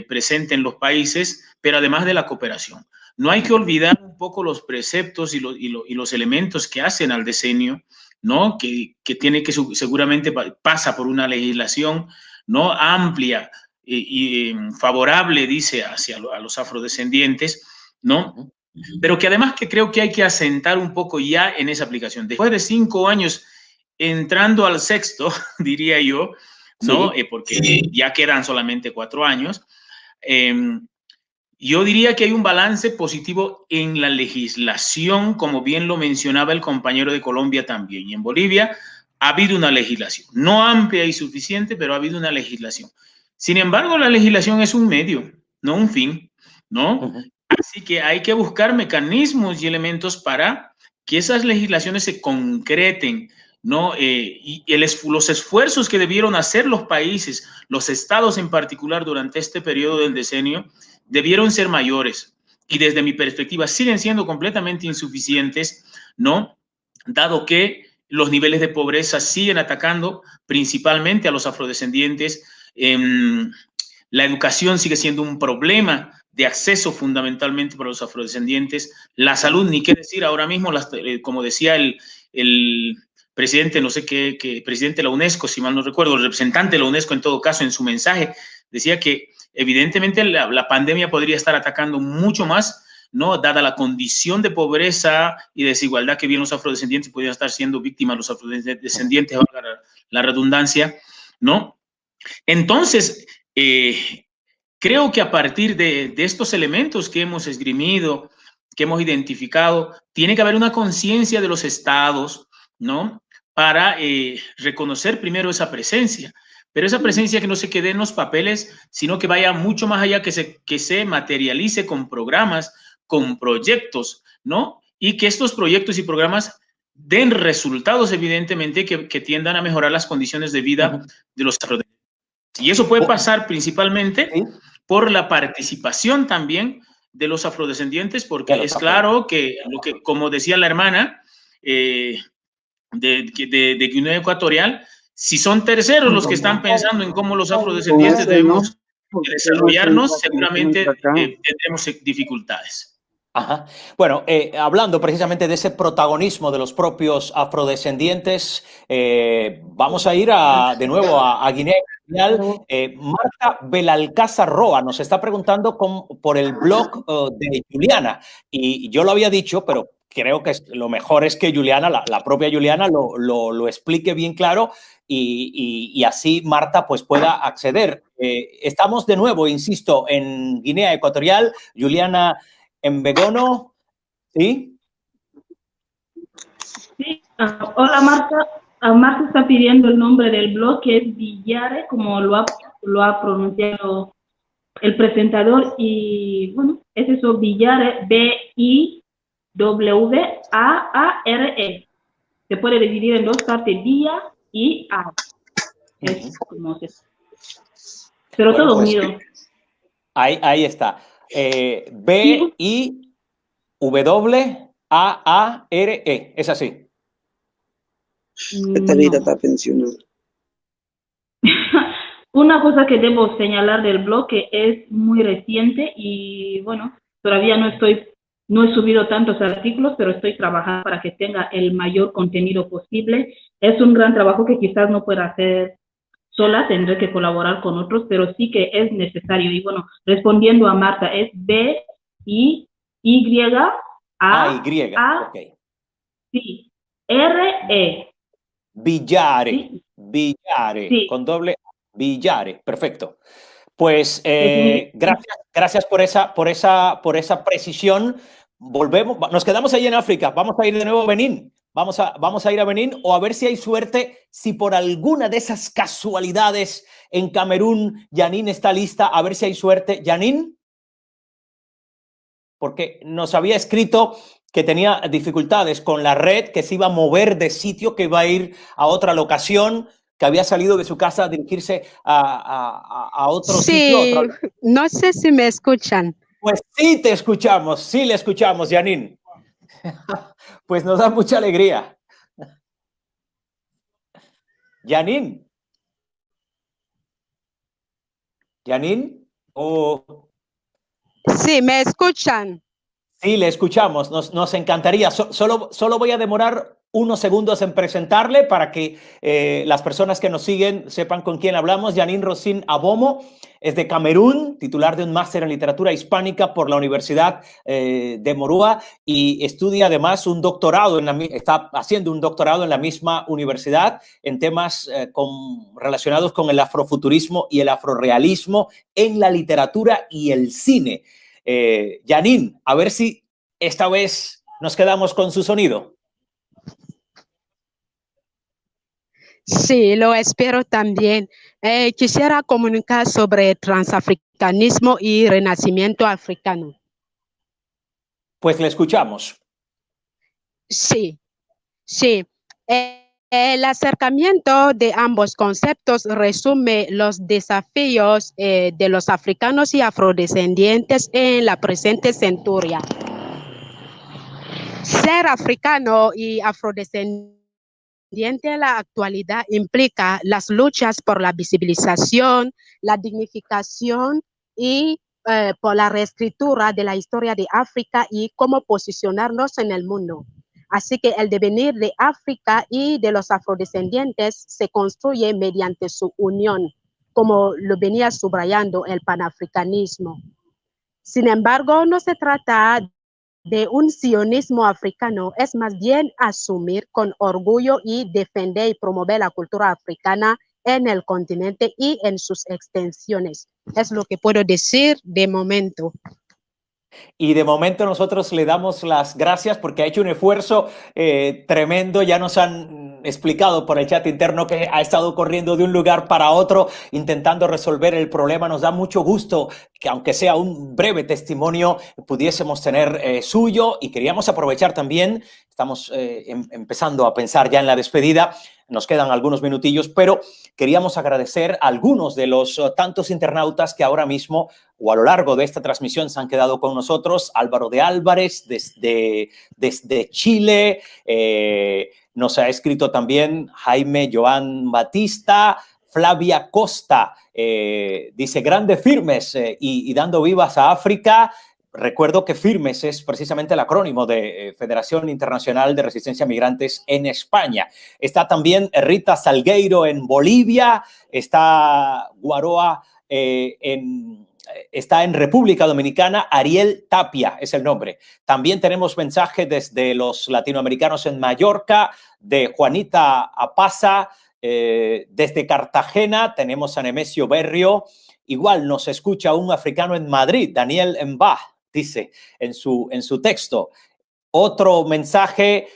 presente en los países, pero además de la cooperación. No hay que olvidar un poco los preceptos y los elementos que hacen al decenio, ¿no? Que tiene que seguramente pasa por una legislación, ¿no? Amplia y favorable, dice, hacia los afrodescendientes, ¿no? Pero que además que creo que hay que asentar un poco ya en esa aplicación. Después de 5 años, entrando al sexto, diría yo, ¿no? Sí. Porque ya quedan solamente 4 años. Yo diría que hay un balance positivo en la legislación, como bien lo mencionaba el compañero de Colombia también. Y en Bolivia ha habido una legislación, no amplia y suficiente, pero ha habido una legislación. Sin embargo, la legislación es un medio, no un fin, ¿no? Así que hay que buscar mecanismos y elementos para que esas legislaciones se concreten, ¿no? Y los esfuerzos que debieron hacer los países, los estados en particular durante este periodo del decenio, debieron ser mayores. Y desde mi perspectiva siguen siendo completamente insuficientes, ¿no? Dado que los niveles de pobreza siguen atacando principalmente a los afrodescendientes, la educación sigue siendo un problema de acceso fundamentalmente para los afrodescendientes, la salud, ni qué decir ahora mismo, como decía el presidente, no sé qué presidente de la UNESCO, si mal no recuerdo, el representante de la UNESCO en todo caso en su mensaje, decía que evidentemente la pandemia podría estar atacando mucho más, ¿no? Dada la condición de pobreza y desigualdad que viven los afrodescendientes, podrían estar siendo víctimas los afrodescendientes, valga la redundancia, ¿no? Entonces, creo que a partir de estos elementos que hemos esgrimido, que hemos identificado, tiene que haber una conciencia de los estados, ¿no? Para reconocer primero esa presencia, pero esa presencia que no se quede en los papeles, sino que vaya mucho más allá, que se materialice con programas, con proyectos, ¿no? Y que estos proyectos y programas den resultados, evidentemente, que tiendan a mejorar las condiciones de vida de los afrodescendientes. Y eso puede pasar principalmente por la participación también de los afrodescendientes, porque es claro que, como decía la hermana de Guinea Ecuatorial, si son terceros los que están pensando en cómo los afrodescendientes debemos desarrollarnos, seguramente tendremos dificultades. Ajá. Bueno, hablando precisamente de ese protagonismo de los propios afrodescendientes, vamos a ir de nuevo a Guinea Ecuatorial. Marta Belalcázar Roa nos está preguntando por el blog de Juliana. Y yo lo había dicho, pero creo que lo mejor es que Juliana, la propia Juliana, lo explique bien claro y así Marta pues pueda acceder. Estamos de nuevo, insisto, en Guinea Ecuatorial. Juliana en Begono, ¿sí? Sí, hola Marta. Marta está pidiendo el nombre del blog, que es Villare, como lo ha pronunciado el presentador. Y bueno, es eso, Villare, Biware. Se puede dividir en dos partes, Villa y A. Es como se... Pero bueno, todo pues, unido. Ahí está. B-I-W-A-A-R-E. Es así. Esta vida está pensionada. Una cosa que debo señalar del blog, que es muy reciente y bueno, todavía no he subido tantos artículos, pero estoy trabajando para que tenga el mayor contenido posible. Es un gran trabajo que quizás no pueda hacer sola, tendré que colaborar con otros, pero sí que es necesario. Y bueno, respondiendo a Marta, es B-I-Y-A-A, okay. Sí, R-E. Villare, ¿sí? Villare, sí. Con doble Villare, perfecto. Pues gracias por esa precisión. Volvemos, nos quedamos ahí en África, vamos a ir de nuevo a Benín. Vamos a ir a Benín, o a ver si hay suerte, si por alguna de esas casualidades en Camerún Janine está lista, a ver si hay suerte. Janine, porque nos había escrito que tenía dificultades con la red, que se iba a mover de sitio, que iba a ir a otra locación, que había salido de su casa a dirigirse a otro sitio. Sí, no sé si me escuchan. Pues sí te escuchamos, sí le escuchamos, Janine. Pues nos da mucha alegría. Janine. Janine. Sí, me escuchan. Sí, le escuchamos, nos encantaría. Solo voy a demorar unos segundos en presentarle para que las personas que nos siguen sepan con quién hablamos. Janine Rosine Abomo es de Camerún, titular de un máster en literatura hispánica por la Universidad de Morúa, y estudia además un doctorado, está haciendo un doctorado en la misma universidad en temas relacionados con el afrofuturismo y el afrorealismo en la literatura y el cine. Janine, a ver si esta vez nos quedamos con su sonido. Sí, lo espero también. Quisiera comunicar sobre transafricanismo y renacimiento africano. Pues le escuchamos. Sí. El acercamiento de ambos conceptos resume los desafíos de los africanos y afrodescendientes en la presente centuria. Ser africano y afrodescendiente en la actualidad implica las luchas por la visibilización, la dignificación y por la reescritura de la historia de África y cómo posicionarnos en el mundo. Así que el devenir de África y de los afrodescendientes se construye mediante su unión, como lo venía subrayando el panafricanismo. Sin embargo, no se trata de un sionismo africano, es más bien asumir con orgullo y defender y promover la cultura africana en el continente y en sus extensiones. Es lo que puedo decir de momento. Y de momento nosotros le damos las gracias porque ha hecho un esfuerzo tremendo. Ya nos han explicado por el chat interno que ha estado corriendo de un lugar para otro intentando resolver el problema. Nos da mucho gusto que, aunque sea un breve testimonio, pudiésemos tener suyo, y queríamos aprovechar también, estamos empezando a pensar ya en la despedida, nos quedan algunos minutillos, pero queríamos agradecer a algunos de los tantos internautas que ahora mismo o a lo largo de esta transmisión se han quedado con nosotros. Álvaro de Álvarez desde Chile, nos ha escrito también Jaime Joan Batista, Flavia Costa, dice grandes firmes y dando vivas a África. recuerdo que Firmes es precisamente el acrónimo de Federación Internacional de Resistencia a Migrantes en España. Está también Rita Salgueiro en Bolivia, está Guaroa está en República Dominicana, Ariel Tapia es el nombre. También tenemos mensaje desde los latinoamericanos en Mallorca, de Juanita Apaza, desde Cartagena tenemos a Nemesio Berrio. Igual nos escucha un africano en Madrid, Daniel Mbah, dice en su texto. Otro mensaje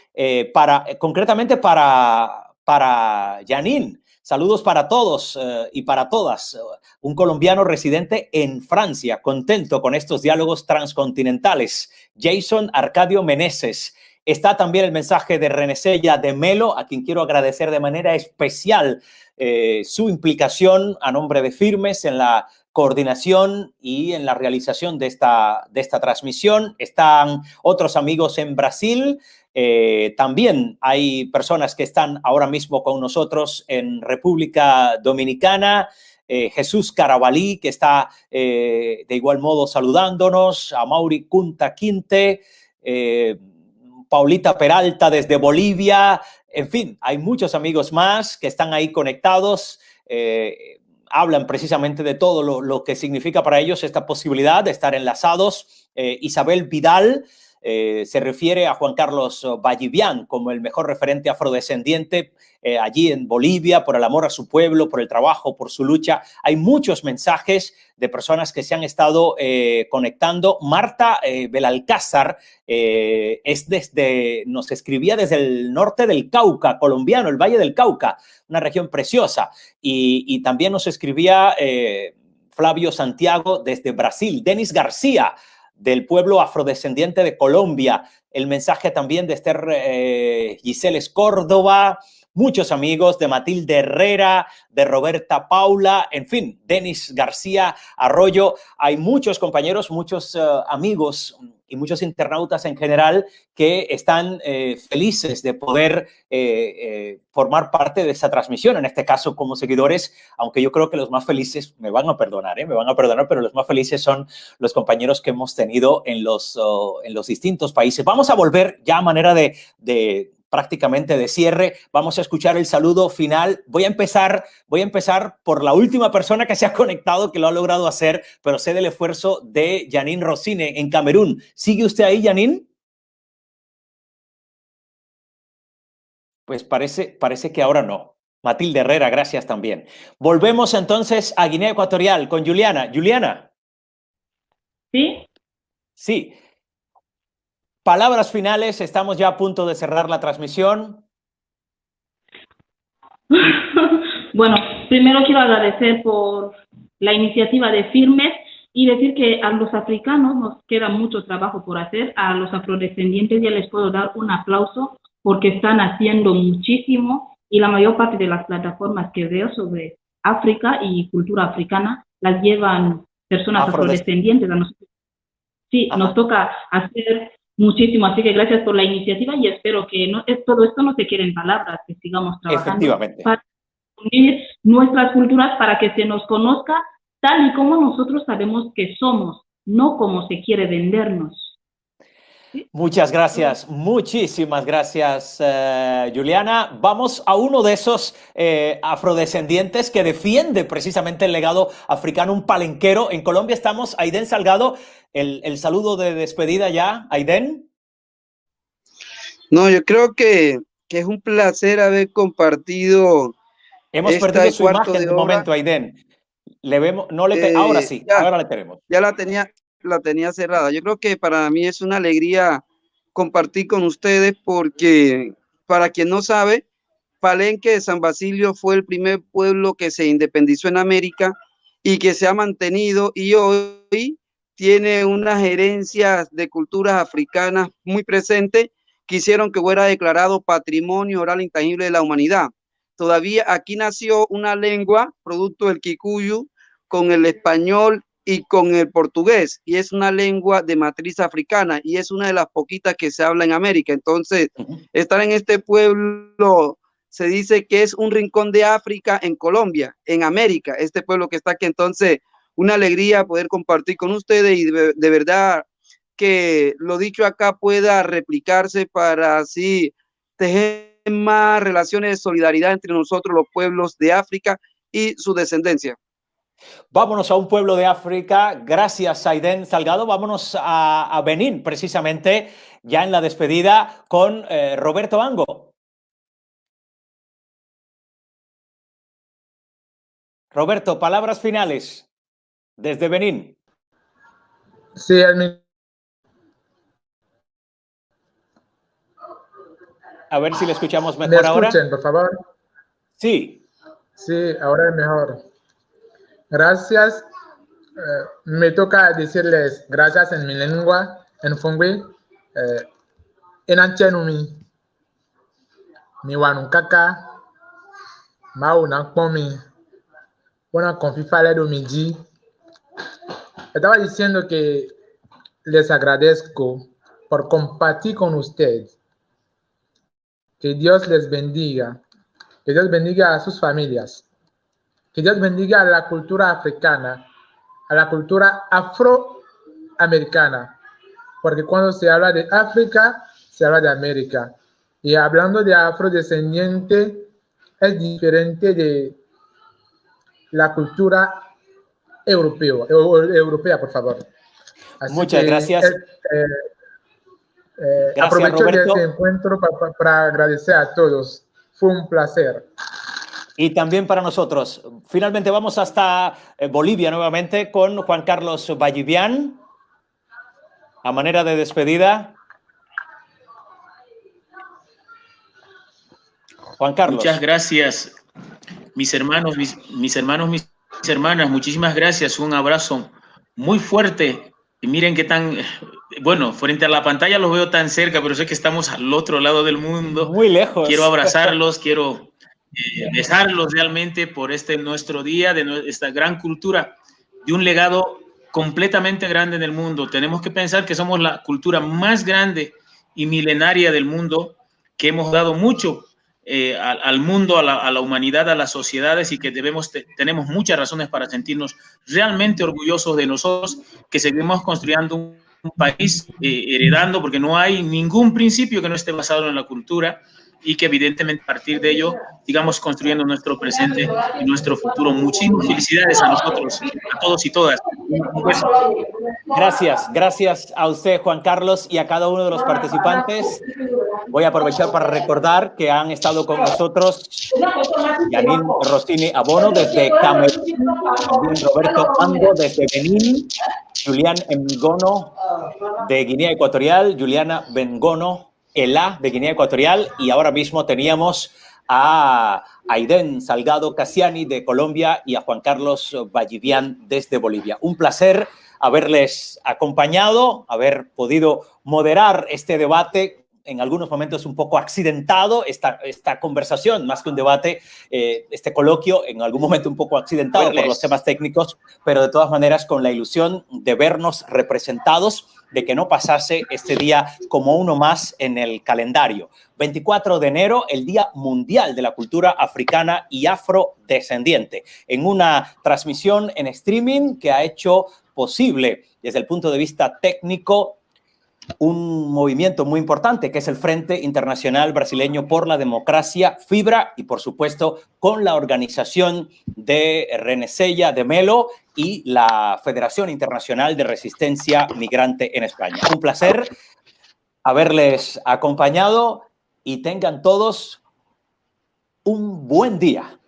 concretamente para Janine. Saludos para todos y para todas. Un colombiano residente en Francia, contento con estos diálogos transcontinentales. Jason Arcadio Meneses. Está también el mensaje de Renesella de Melo, a quien quiero agradecer de manera especial su implicación a nombre de Firmes en la coordinación y en la realización de esta transmisión. Están otros amigos en Brasil. También hay personas que están ahora mismo con nosotros en República Dominicana. Jesús Carabalí, que está de igual modo saludándonos. A Mauri Cunta Quinte. Paulita Peralta desde Bolivia. En fin, hay muchos amigos más que están ahí conectados. Hablan precisamente de todo lo que significa para ellos esta posibilidad de estar enlazados. Isabel Vidal se refiere a Juan Carlos Vallivian como el mejor referente afrodescendiente allí en Bolivia, por el amor a su pueblo, por el trabajo, por su lucha. Hay muchos mensajes de personas que se han estado conectando. Marta Belalcázar nos escribía desde el norte del Cauca, colombiano, el Valle del Cauca, una región preciosa. Y también nos escribía Flavio Santiago desde Brasil. Denis García, del pueblo afrodescendiente de Colombia. El mensaje también de Esther Giseles Córdoba. Muchos amigos de Matilde Herrera, de Roberta Paula, en fin, Denis García Arroyo. Hay muchos compañeros, muchos amigos y muchos internautas en general que están felices de poder formar parte de esa transmisión, en este caso como seguidores, aunque yo creo que los más felices, me van a perdonar, pero los más felices son los compañeros que hemos tenido en los distintos países. Vamos a volver ya a manera de prácticamente de cierre. Vamos a escuchar el saludo final. Voy a empezar por la última persona que se ha conectado, que lo ha logrado hacer, pero sé del esfuerzo de Janine Rosine en Camerún. ¿Sigue usted ahí, Janine? Pues parece que ahora no. Matilde Herrera, gracias también. Volvemos entonces a Guinea Ecuatorial con Juliana. Juliana. ¿Sí? Sí. Palabras finales, estamos ya a punto de cerrar la transmisión. Bueno, primero quiero agradecer por la iniciativa de Firmes y decir que a los africanos nos queda mucho trabajo por hacer. A los afrodescendientes ya les puedo dar un aplauso porque están haciendo muchísimo y la mayor parte de las plataformas que veo sobre África y cultura africana las llevan personas afrodescendientes. A nosotros, sí, nos toca hacer muchísimo, así que gracias por la iniciativa y espero que todo esto no se quede en palabras, que sigamos trabajando para unir nuestras culturas para que se nos conozca tal y como nosotros sabemos que somos, no como se quiere vendernos. ¿Sí? Muchas gracias, muchísimas gracias, Juliana. Vamos a uno de esos afrodescendientes que defiende precisamente el legado africano, un palenquero. En Colombia estamos, Aiden Salgado. El saludo de despedida ya, Aiden. No, yo creo que es un placer haber compartido. Hemos perdido su imagen de momento, Aiden. Le vemos, ahora sí, ahora la tenemos. Ya la tenía cerrada. Yo creo que para mí es una alegría compartir con ustedes porque, para quien no sabe, Palenque de San Basilio fue el primer pueblo que se independizó en América y que se ha mantenido y hoy tiene unas herencias de culturas africanas muy presentes que hicieron que fuera declarado Patrimonio Oral Intangible de la Humanidad. Todavía aquí nació una lengua, producto del kikuyu, con el español y con el portugués, y es una lengua de matriz africana, y es una de las poquitas que se habla en América. Entonces, estar en este pueblo, se dice que es un rincón de África en Colombia, en América, este pueblo que está aquí. Entonces, una alegría poder compartir con ustedes y de verdad que lo dicho acá pueda replicarse para así tejer más relaciones de solidaridad entre nosotros, los pueblos de África y su descendencia. Vámonos a un pueblo de África. Gracias, Aiden Salgado. Vámonos a Benín, precisamente, ya en la despedida con Roberto Ango. Roberto, palabras finales desde Benín. Sí, A ver si le escuchamos mejor ¿me escuchen, ahora? por favor? Sí. Sí, ahora es mejor. Gracias. Me toca decirles gracias en mi lengua, en Fungwe, en Anchenumi, mi Wanukaka, Mauna Kpomi, una confifale de Miji. Estaba diciendo que les agradezco por compartir con ustedes. Que Dios les bendiga. Que Dios bendiga a sus familias. Que Dios bendiga a la cultura africana, a la cultura afroamericana. Porque cuando se habla de África, se habla de América. Y hablando de afrodescendiente, es diferente de la cultura europea, por favor. Así Muchas que, gracias. Gracias, aprovecho de Roberto. este encuentro para agradecer a todos. Fue un placer. Y también para nosotros. Finalmente vamos hasta Bolivia nuevamente con Juan Carlos Vallivian. A manera de despedida. Juan Carlos. Muchas gracias, mis hermanos, mis hermanas, muchísimas gracias. Un abrazo muy fuerte. Y miren qué tan, bueno, frente a la pantalla los veo tan cerca, pero sé que estamos al otro lado del mundo. Muy lejos. Quiero abrazarlos, quiero besarlos realmente por este nuestro día, de esta gran cultura, de un legado completamente grande en el mundo. Tenemos que pensar que somos la cultura más grande y milenaria del mundo, que hemos dado mucho al mundo, a la humanidad, a las sociedades, y que tenemos muchas razones para sentirnos realmente orgullosos de nosotros, que seguimos construyendo un país heredando, porque no hay ningún principio que no esté basado en la cultura, y que evidentemente a partir de ello sigamos construyendo nuestro presente y nuestro futuro. Muchísimas felicidades a nosotros, a todos y todas. Gracias a usted, Juan Carlos, y a cada uno de los participantes. Voy a aprovechar para recordar que han estado con nosotros Yanin Rossini Abono desde Camerún, también Roberto Ango desde Benín, Julián Mgono de Guinea Ecuatorial, Juliana Bengono Elá de Guinea Ecuatorial, y ahora mismo teníamos a Aiden Salgado Cassiani de Colombia y a Juan Carlos Vallivian desde Bolivia. Un placer haberles acompañado, haber podido moderar este debate, en algunos momentos un poco accidentado, esta conversación, más que un debate, este coloquio, en algún momento un poco accidentado por los temas técnicos, pero de todas maneras con la ilusión de vernos representados, de que no pasase este día como uno más en el calendario. 24 de enero, el Día Mundial de la Cultura Africana y Afrodescendiente, en una transmisión en streaming que ha hecho posible, desde el punto de vista técnico, un movimiento muy importante que es el Frente Internacional Brasileño por la Democracia, FIBRA, y por supuesto con la organización de René Sella de Melo y la Federación Internacional de Resistencia Migrante en España. Un placer haberles acompañado y tengan todos un buen día.